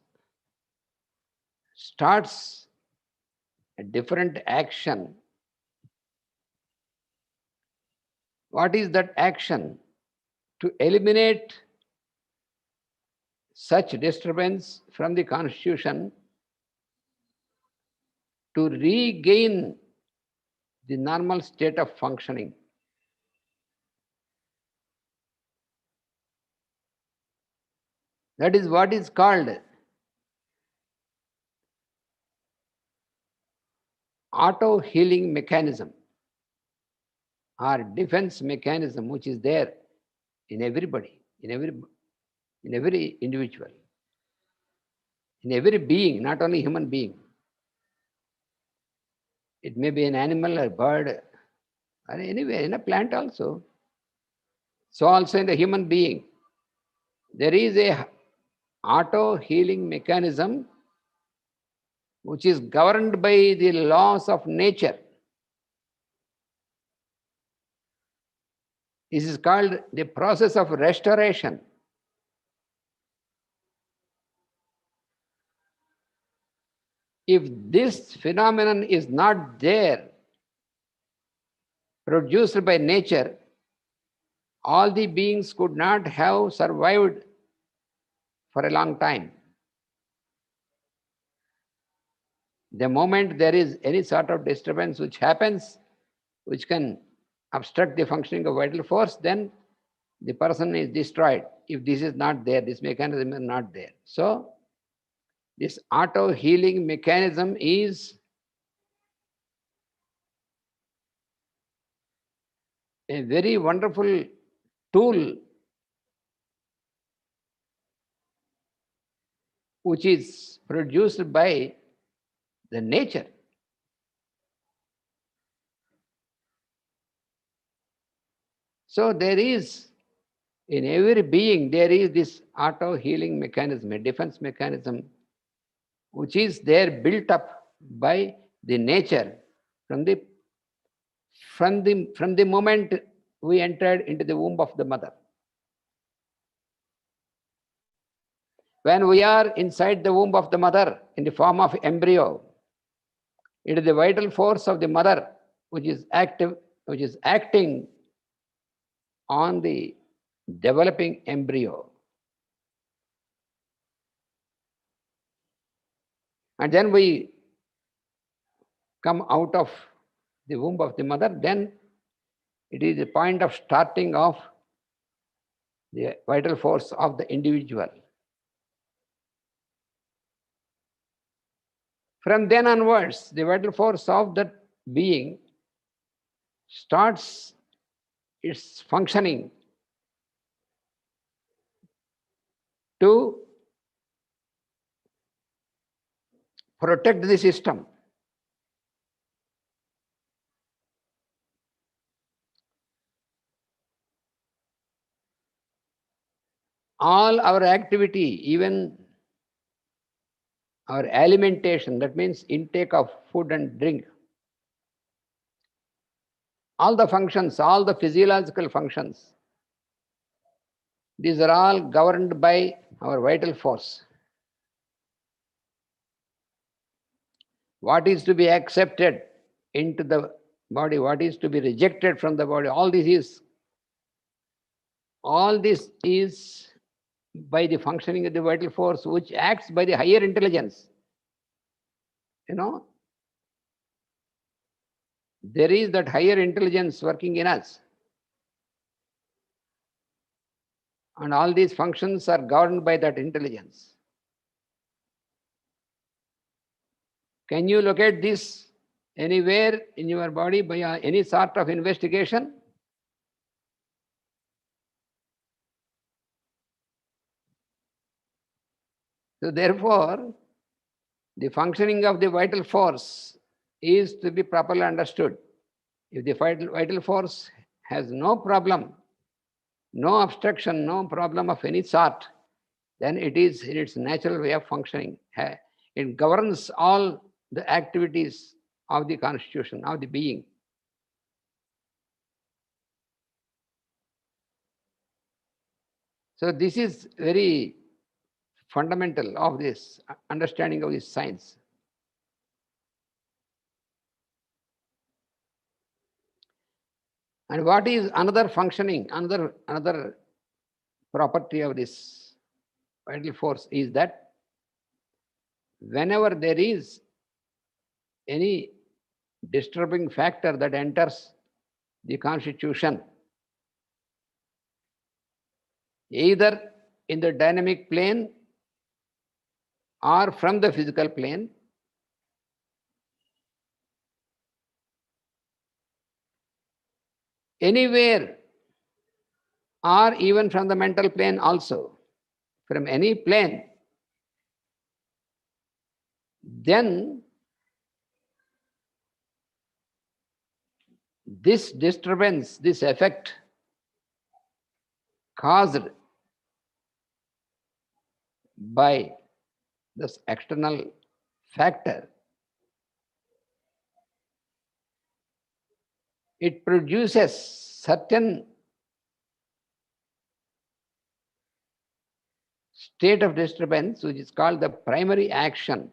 starts a different action. What is that action? To eliminate such disturbance from the constitution, to regain the normal state of functioning. That is what is called auto-healing mechanism or defense mechanism, which is there in everybody, in every individual, in every being, not only human being. It may be an animal or bird or anywhere, in a plant also. So also in the human being, there is a auto-healing mechanism which is governed by the laws of nature. This is called the process of restoration. If this phenomenon is not there, produced by nature, all the beings could not have survived for a long time. The moment there is any sort of disturbance which happens, which can obstruct the functioning of vital force, then the person is destroyed. If this is not there, this mechanism is not there. So, this auto-healing mechanism is a very wonderful tool which is produced by the nature. So there is, in every being, there is this auto-healing mechanism, a defense mechanism, which is there built up by the nature from the moment we entered into the womb of the mother. When we are inside the womb of the mother in the form of embryo, it is the vital force of the mother which is active, which is acting on the developing embryo. And then we come out of the womb of the mother, then it is the point of starting of the vital force of the individual. From then onwards, the vital force of that being starts its functioning to protect the system. all our activity, even our alimentation, that means intake of food and drink, all the functions, all the physiological functions, these are all governed by our vital force. What is to be accepted into the body, what is to be rejected from the body, all this is by the functioning of the vital force, which acts by the higher intelligence. You know, there is that higher intelligence working in us. And all these functions are governed by that intelligence. Can you locate this anywhere in your body by any sort of investigation? So therefore, the functioning of the vital force is to be properly understood. If the vital force has no problem, no obstruction, no problem of any sort, then it is in its natural way of functioning. It governs all the activities of the constitution, of the being. So this is very fundamental of this understanding of this science. And what is another functioning, another property of this vital force is that whenever there is any disturbing factor that enters the constitution, either in the dynamic plane or from the physical plane, anywhere, or even from the mental plane also, from any plane, then this disturbance, this effect caused by this external factor, it produces certain state of disturbance which is called the primary action.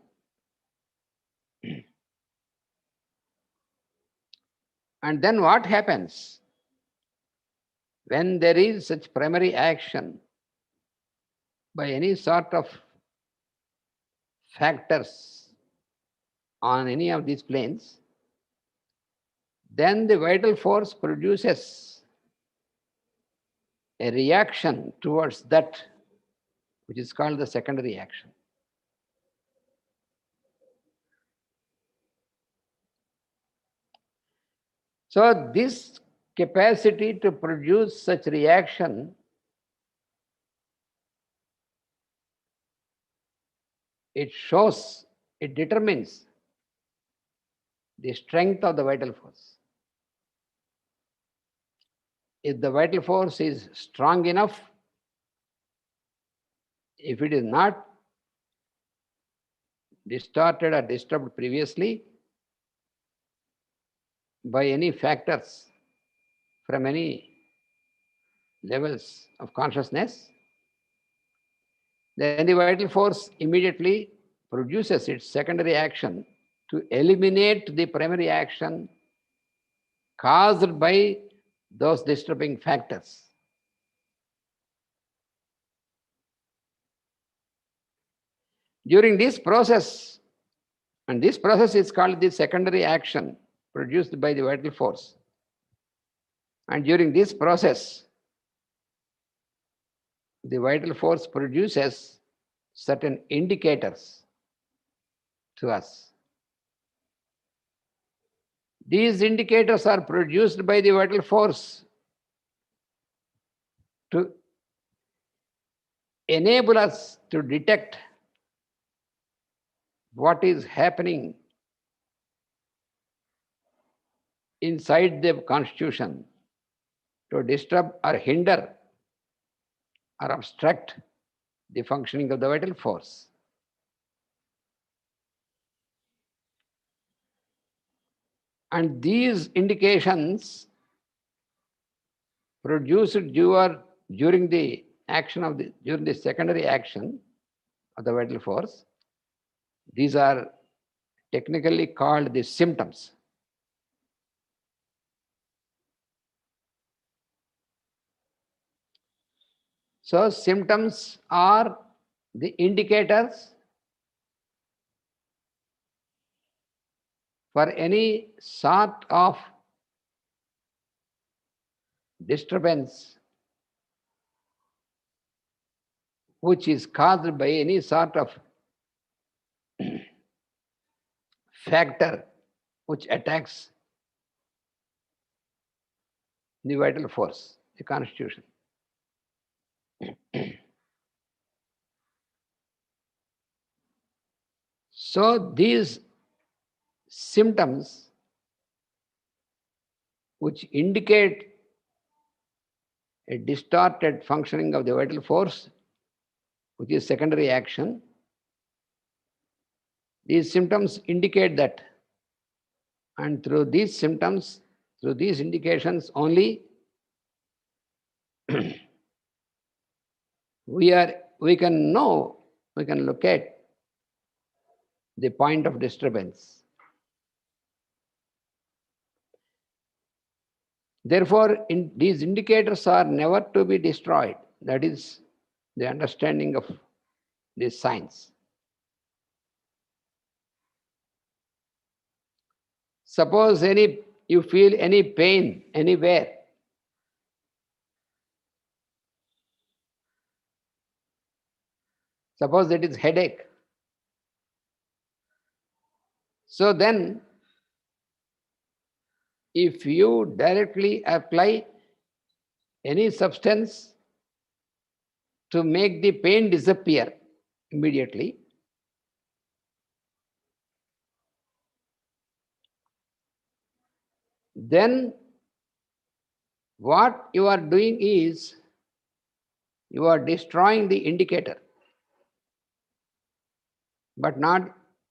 And then what happens when there is such primary action by any sort of factors on any of these planes? Then the vital force produces a reaction towards that, which is called the secondary action. So this capacity to produce such reaction, it shows, it determines the strength of the vital force. If the vital force is strong enough, if it is not distorted or disturbed previously by any factors from any levels of consciousness, then the vital force immediately produces its secondary action to eliminate the primary action caused by those disturbing factors. During this process, and this process is called the secondary action produced by the vital force. And during this process, the vital force produces certain indicators to us. These indicators are produced by the vital force to enable us to detect what is happening inside the constitution, to disturb or hinder or obstruct the functioning of the vital force. And these indications produced during the action of during the secondary action of the vital force, these are technically called the symptoms. So symptoms are the indicators for any sort of disturbance which is caused by any sort of factor which attacks the vital force, the constitution. So these symptoms which indicate a distorted functioning of the vital force, which is secondary action, these symptoms indicate that. And through these symptoms, through these indications only, we can know, we can locate the point of disturbance. Therefore, these indicators are never to be destroyed. That is the understanding of this science. Suppose you feel any pain anywhere, suppose that is headache. So then, if you directly apply any substance to make the pain disappear immediately, then what you are doing is you are destroying the indicator, but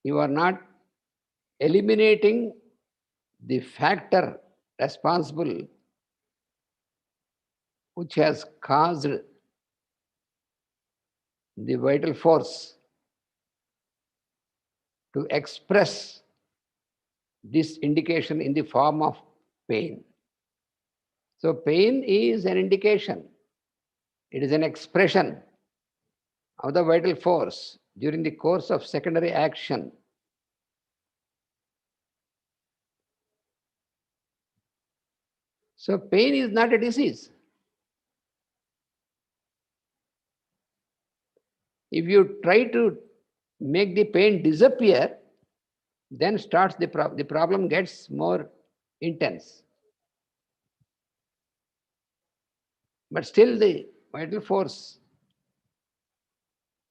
you are not eliminating the factor responsible which has caused the vital force to express this indication in the form of pain. So pain is an indication. It is an expression of the vital force during the course of secondary action. So pain is not a disease. If you try to make the pain disappear, then starts the problem gets more intense. But still the vital force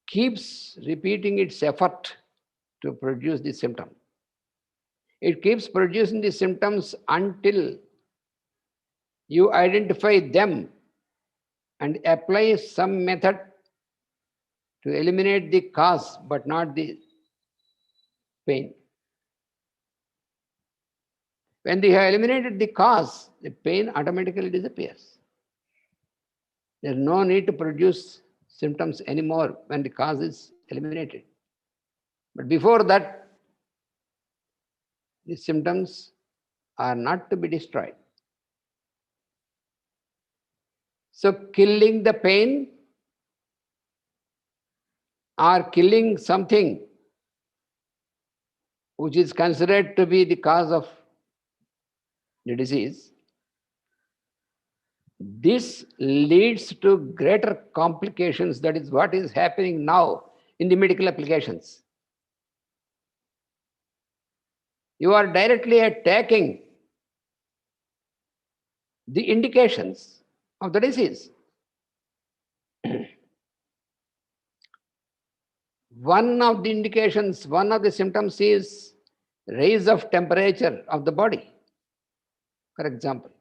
keeps repeating its effort to produce the symptom. It keeps producing the symptoms until you identify them and apply some method to eliminate the cause but not the pain. When they have eliminated the cause, the pain automatically disappears. There is no need to produce symptoms anymore when the cause is eliminated. But before that, the symptoms are not to be destroyed. So killing the pain or killing something which is considered to be the cause of the disease, this leads to greater complications. That is what is happening now in the medical applications. You are directly attacking the indications of the disease. One of the indications, one of the symptoms is rise of temperature of the body, for example.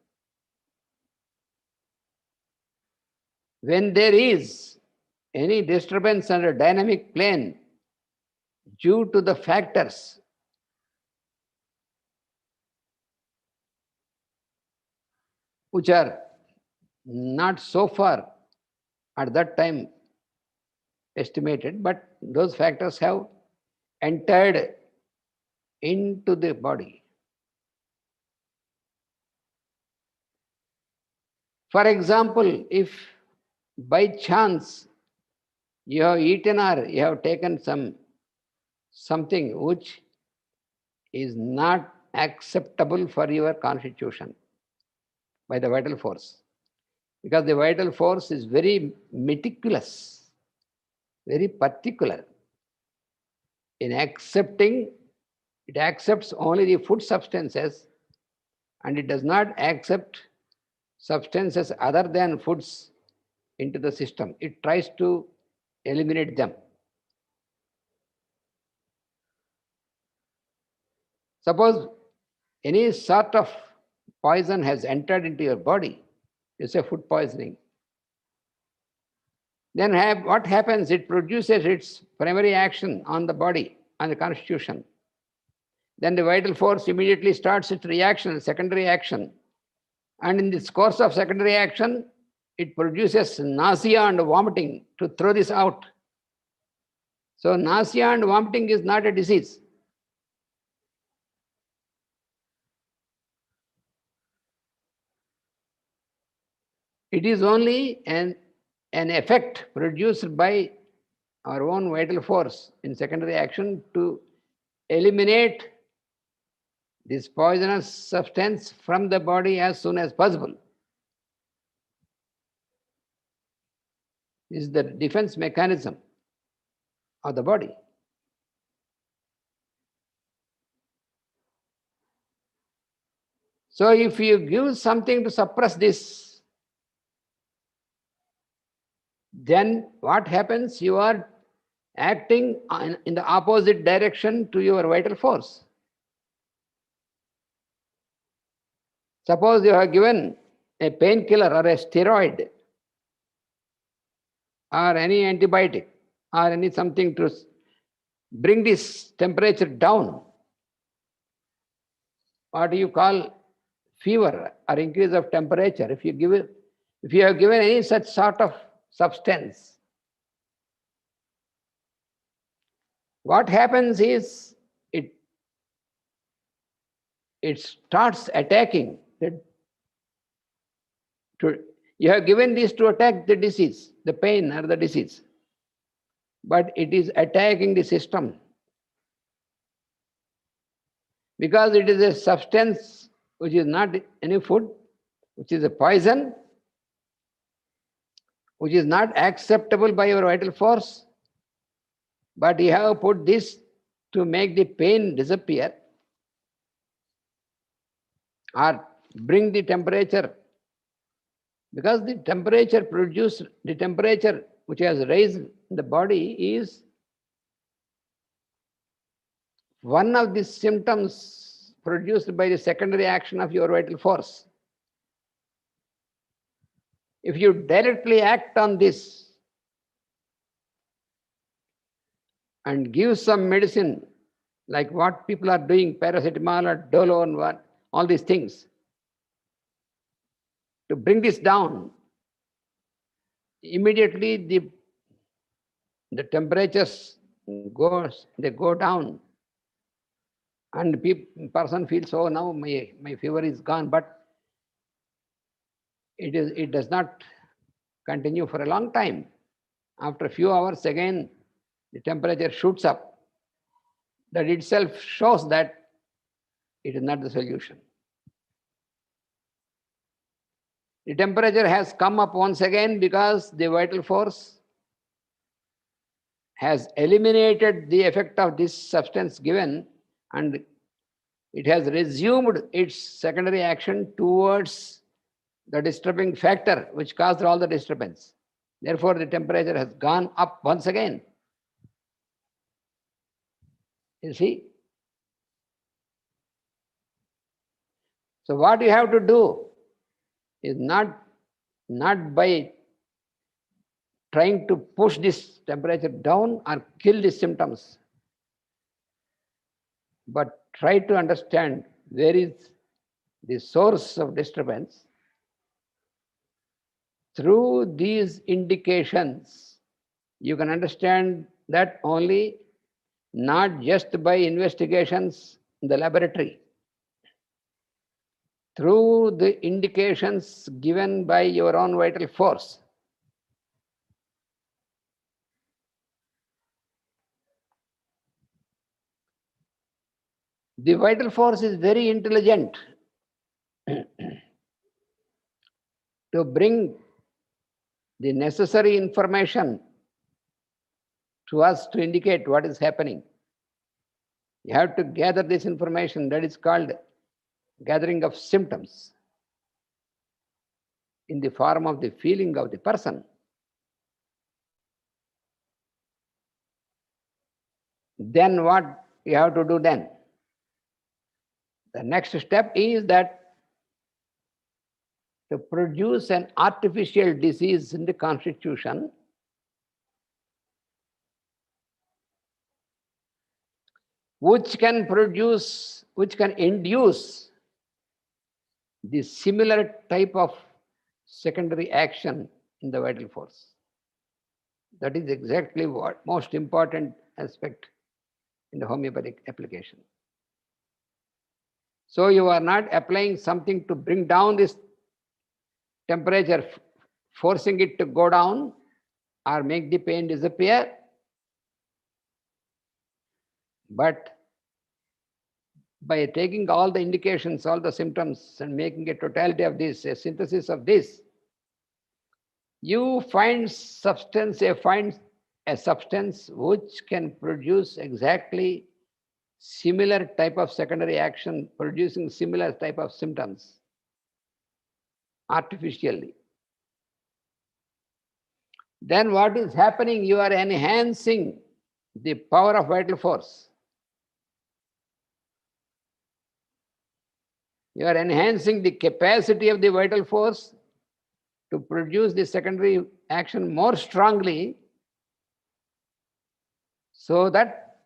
When there is any disturbance on a dynamic plane due to the factors which are not so far at that time estimated, but those factors have entered into the body. For example, if by chance you have eaten or you have taken something which is not acceptable for your constitution by the vital force, because the vital force is very meticulous, very particular in accepting. It accepts only the food substances and it does not accept substances other than foods into the system. It tries to eliminate them. Suppose any sort of poison has entered into your body, you say food poisoning, then what happens? It produces its primary action on the body, on the constitution. Then the vital force immediately starts its reaction, secondary action. And in this course of secondary action, it produces nausea and vomiting to throw this out. So nausea and vomiting is not a disease. It is only an effect produced by our own vital force in secondary action to eliminate this poisonous substance from the body as soon as possible. This is the defense mechanism of the body. So if you give something to suppress this, then what happens? You are acting in the opposite direction to your vital force. Suppose you have given a painkiller or a steroid or any antibiotic or any something to bring this temperature down. What do you call fever or increase of temperature? If you have given any such sort of substance, what happens is it starts attacking. You have given this to attack the disease, the pain or the disease, but it is attacking the system because it is a substance which is not any food, which is a poison, which is not acceptable by your vital force, but you have put this to make the pain disappear or bring the temperature, because the temperature which has raised in the body is one of the symptoms produced by the secondary action of your vital force. If you directly act on this and give some medicine, like what people are doing, paracetamol or dolo and all these things, to bring this down, immediately the temperatures go down, and the person feels, oh, now my fever is gone, but it does not continue for a long time. After a few hours, again the temperature shoots up. That itself shows that it is not the solution. The temperature has come up once again because the vital force has eliminated the effect of this substance given, and it has resumed its secondary action towards the disturbing factor which caused all the disturbance. Therefore, the temperature has gone up once again. You see? So what you have to do is not by trying to push this temperature down or kill the symptoms, but try to understand where is the source of disturbance. Through these indications, you can understand that only, not just by investigations in the laboratory. Through the indications given by your own vital force. The vital force is very intelligent to bring the necessary information to us to indicate what is happening. You have to gather this information, that is called gathering of symptoms in the form of the feeling of the person. Then what you have to do then? The next step is that to produce an artificial disease in the constitution which can induce the similar type of secondary action in the vital force. That is exactly what most important aspect in the homeopathic application. So you are not applying something to bring down this temperature, forcing it to go down or make the pain disappear, but by taking all the indications, all the symptoms, and making a totality of this, a synthesis of this, you find a substance which can produce exactly similar type of secondary action, producing similar type of symptoms artificially. Then what is happening? You are enhancing the power of vital force. You are enhancing the capacity of the vital force to produce the secondary action more strongly, so that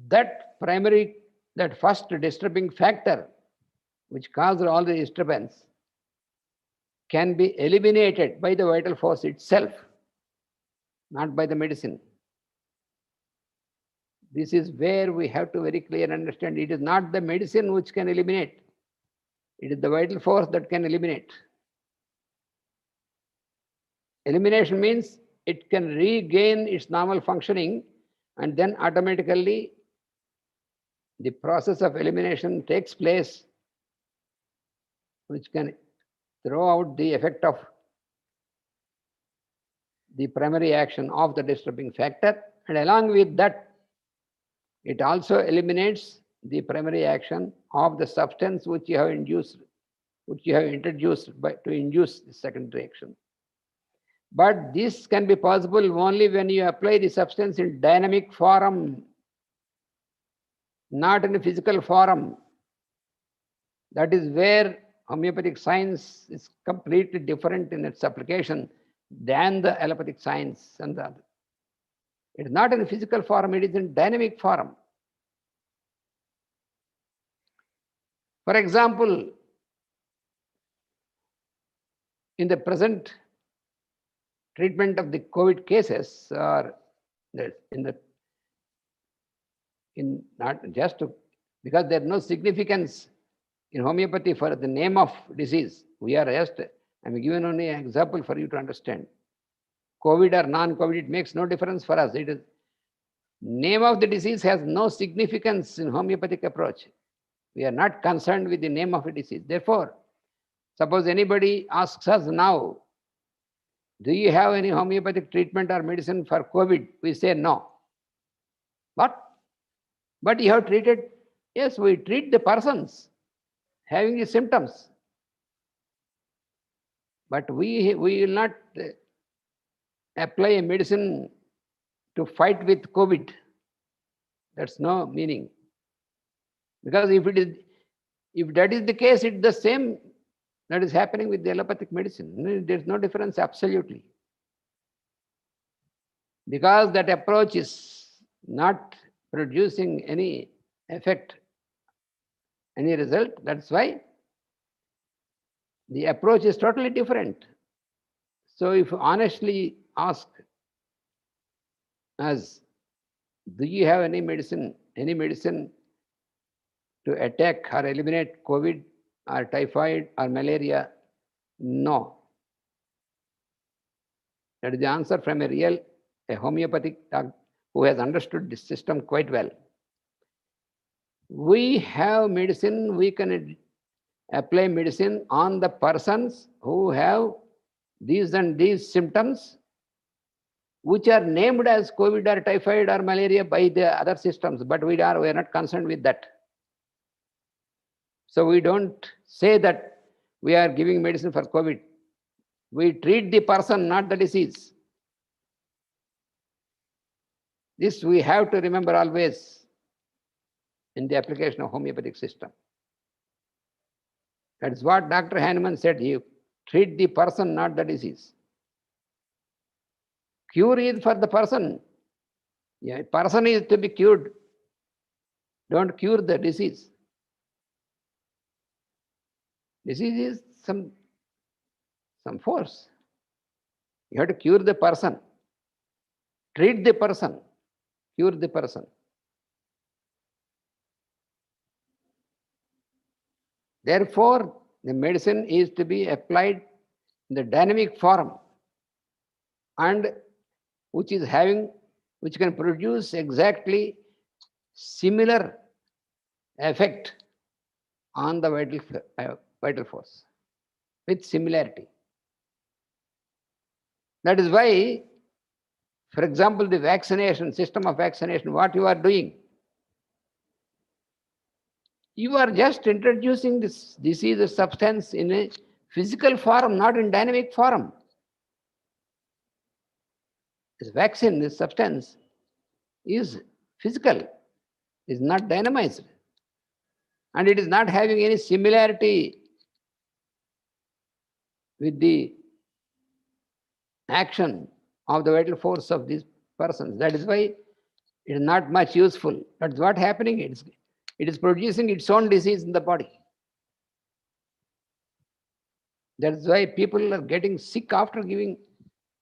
that first disturbing factor which caused all the disturbance can be eliminated by the vital force itself, not by the medicine. This is where we have to very clearly understand it is not the medicine which can eliminate, it is the vital force that can eliminate. Elimination means it can regain its normal functioning, and then automatically the process of elimination takes place, which can throw out the effect of the primary action of the disturbing factor, and along with that, it also eliminates the primary action of the substance which you have introduced to induce the secondary action. But this can be possible only when you apply the substance in dynamic form, not in a physical form. That is where homeopathic science is completely different in its application than the allopathic science and the other. It is not in a physical form, it is in dynamic form. For example, in the present treatment of the COVID cases, or not just to, because there is no significance in homeopathy for the name of disease. We are just, I'm giving only an example for you to understand. COVID or non-COVID, it makes no difference for us. It is name of the disease has no significance in homeopathic approach. We are not concerned with the name of a disease. Therefore, suppose anybody asks us now, do you have any homeopathic treatment or medicine for COVID? We say no. What? But you have treated? Yes, we treat the persons having the symptoms. But we will not apply a medicine to fight with COVID. That's no meaning. Because if that is the case, it's the same That is happening with the allopathic medicine. There's no difference, absolutely. Because that approach is not producing any effect, any result, that's why the approach is totally different. So if you honestly ask us, do you have any medicine to attack or eliminate COVID or typhoid or malaria? No. That is the answer from a homeopathic doctor who has understood this system quite well. We have medicine, we can apply medicine on the persons who have these and these symptoms, which are named as COVID or typhoid or malaria by the other systems, but we are not concerned with that. So we don't say that we are giving medicine for COVID. We treat the person, not the disease. This we have to remember always in the application of homeopathic system. That's what Dr. Hahnemann said. You treat the person, not the disease. Cure is for the person. Yeah, person is to be cured. Don't cure the disease. Disease is some force. You have to cure the person. Treat the person. Cure the person. Therefore, the medicine is to be applied in the dynamic form and which can produce exactly similar effect on the vital force with similarity. That is why, for example, the vaccination, system of vaccination, what you are doing, you are just introducing this disease substance in a physical form, not in dynamic form. This vaccine, this substance is physical, is not dynamized. And it is not having any similarity with the action of the vital force of these persons. That is why it is not much useful. That's what happening. It is producing its own disease in the body. That is why people are getting sick after giving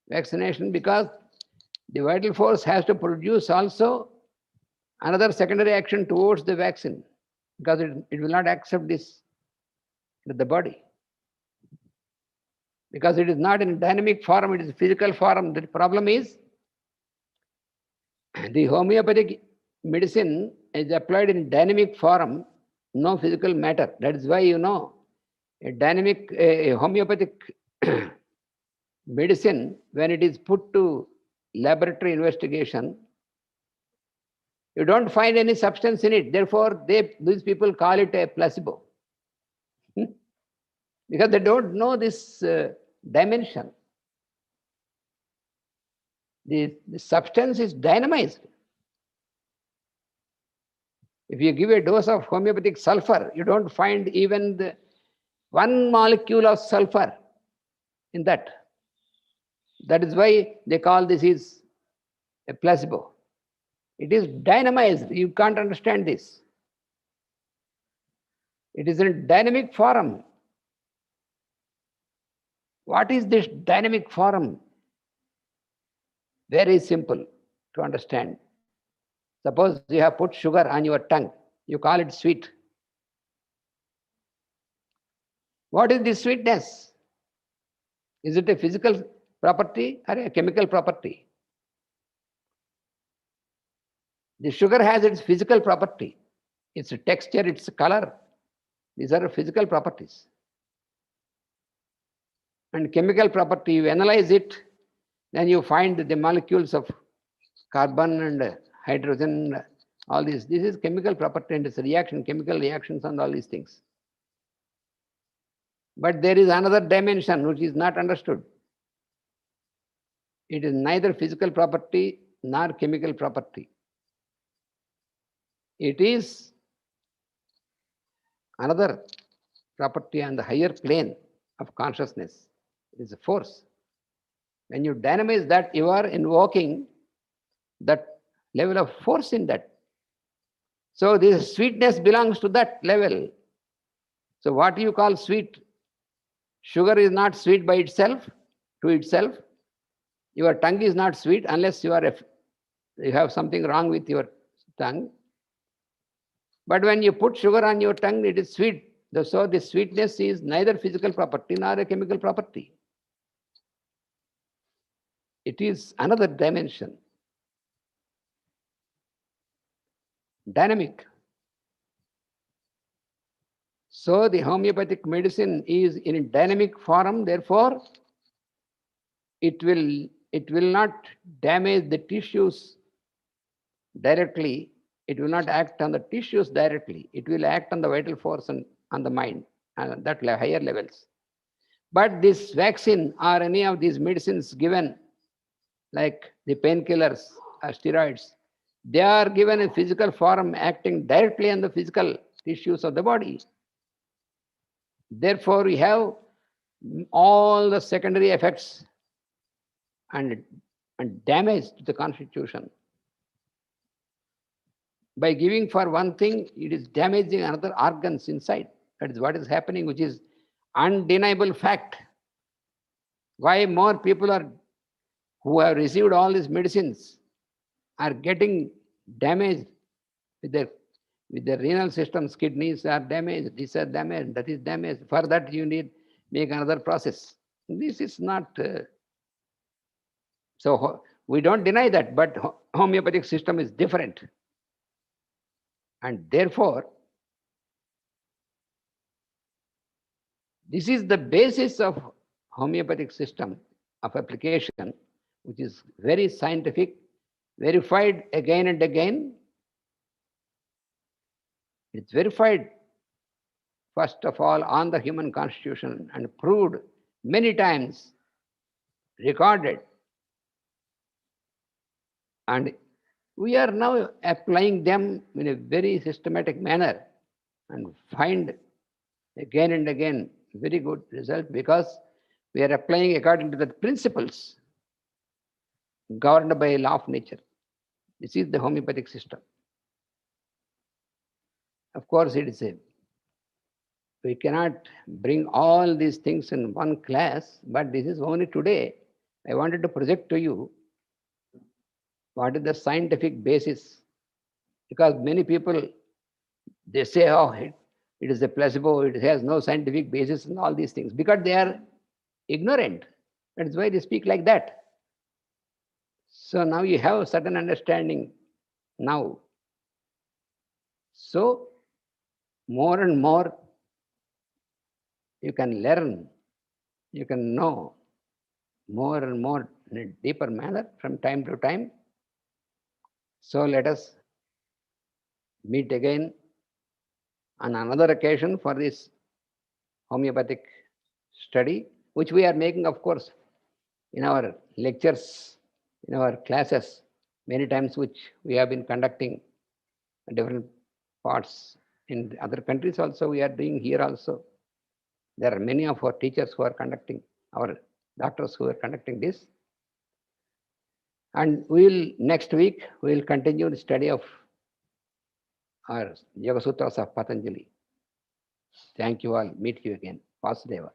vaccination, because the vital force has to produce also another secondary action towards the vaccine, because it will not accept this with the body. Because it is not in dynamic form, it is physical form. The problem is the homeopathic medicine is applied in dynamic form, no physical matter. That is why, a homeopathic medicine, when it is put to laboratory investigation, you don't find any substance in it. Therefore, these people call it a placebo. Because they don't know this dimension. The substance is dynamized. If you give a dose of homeopathic sulfur, you don't find even one molecule of sulfur in that. That is why they call this is a placebo. It is dynamized. You can't understand this. It is in dynamic form. What is this dynamic form? Very simple to understand. Suppose you have put sugar on your tongue. You call it sweet. What is this sweetness? Is it a physical property or a chemical property? The sugar has its physical property, its texture, its color. These are physical properties. And chemical property, you analyze it, then you find the molecules of carbon and hydrogen, all these. This is chemical property and it's a reaction, chemical reactions and all these things. But there is another dimension which is not understood. It is neither physical property nor chemical property. It is another property on the higher plane. of consciousness. It is a force. When you dynamize that, you are invoking that level of force in that. So this sweetness belongs to that level. So what you call sweet, sugar is not sweet by itself, to itself. Your tongue is not sweet unless you have something wrong with your tongue. But when you put sugar on your tongue, it is sweet. So the sweetness is neither physical property nor a chemical property. It is another dimension. Dynamic. So the homeopathic medicine is in a dynamic form, therefore it will not damage the tissues directly. It will not act on the tissues directly. It will act on the vital force and on the mind and that higher levels. But this vaccine or any of these medicines given, like the painkillers or steroids, they are given in physical form, acting directly on the physical tissues of the body. Therefore, we have all the secondary effects and damage to the constitution. By giving for one thing, it is damaging another organs inside. That is what is happening, which is undeniable fact. Why more people who have received all these medicines are getting damaged with their renal systems, kidneys are damaged, this is damaged, that is damaged. For that you need make another process. This is not so we don't deny that, but homeopathic system is different. And therefore, this is the basis of homeopathic system of application, which is very scientific, verified again and again. It's verified, first of all, on the human constitution and proved many times, recorded. And we are now applying them in a very systematic manner and find again and again very good result because we are applying according to the principles governed by law of nature. This is the homeopathic system. Of course, we cannot bring all these things in one class, but this is only today. I wanted to project to you what is the scientific basis, because many people, they say, oh, it is a placebo, it has no scientific basis and all these things, because they are ignorant. That's why they speak like that. So now you have a certain understanding now. So more and more you can learn, you can know more and more in a deeper manner from time to time. So let us meet again on another occasion for this homeopathic study, which we are making, of course, in our lectures, in our classes, many times, which we have been conducting in different parts. In other countries also, we are doing here also. There are many of our teachers who are conducting, our doctors who are conducting this. And next week, we will continue the study of our Yoga Sutras of Patanjali. Thank you all. Meet you again. Vasudeva.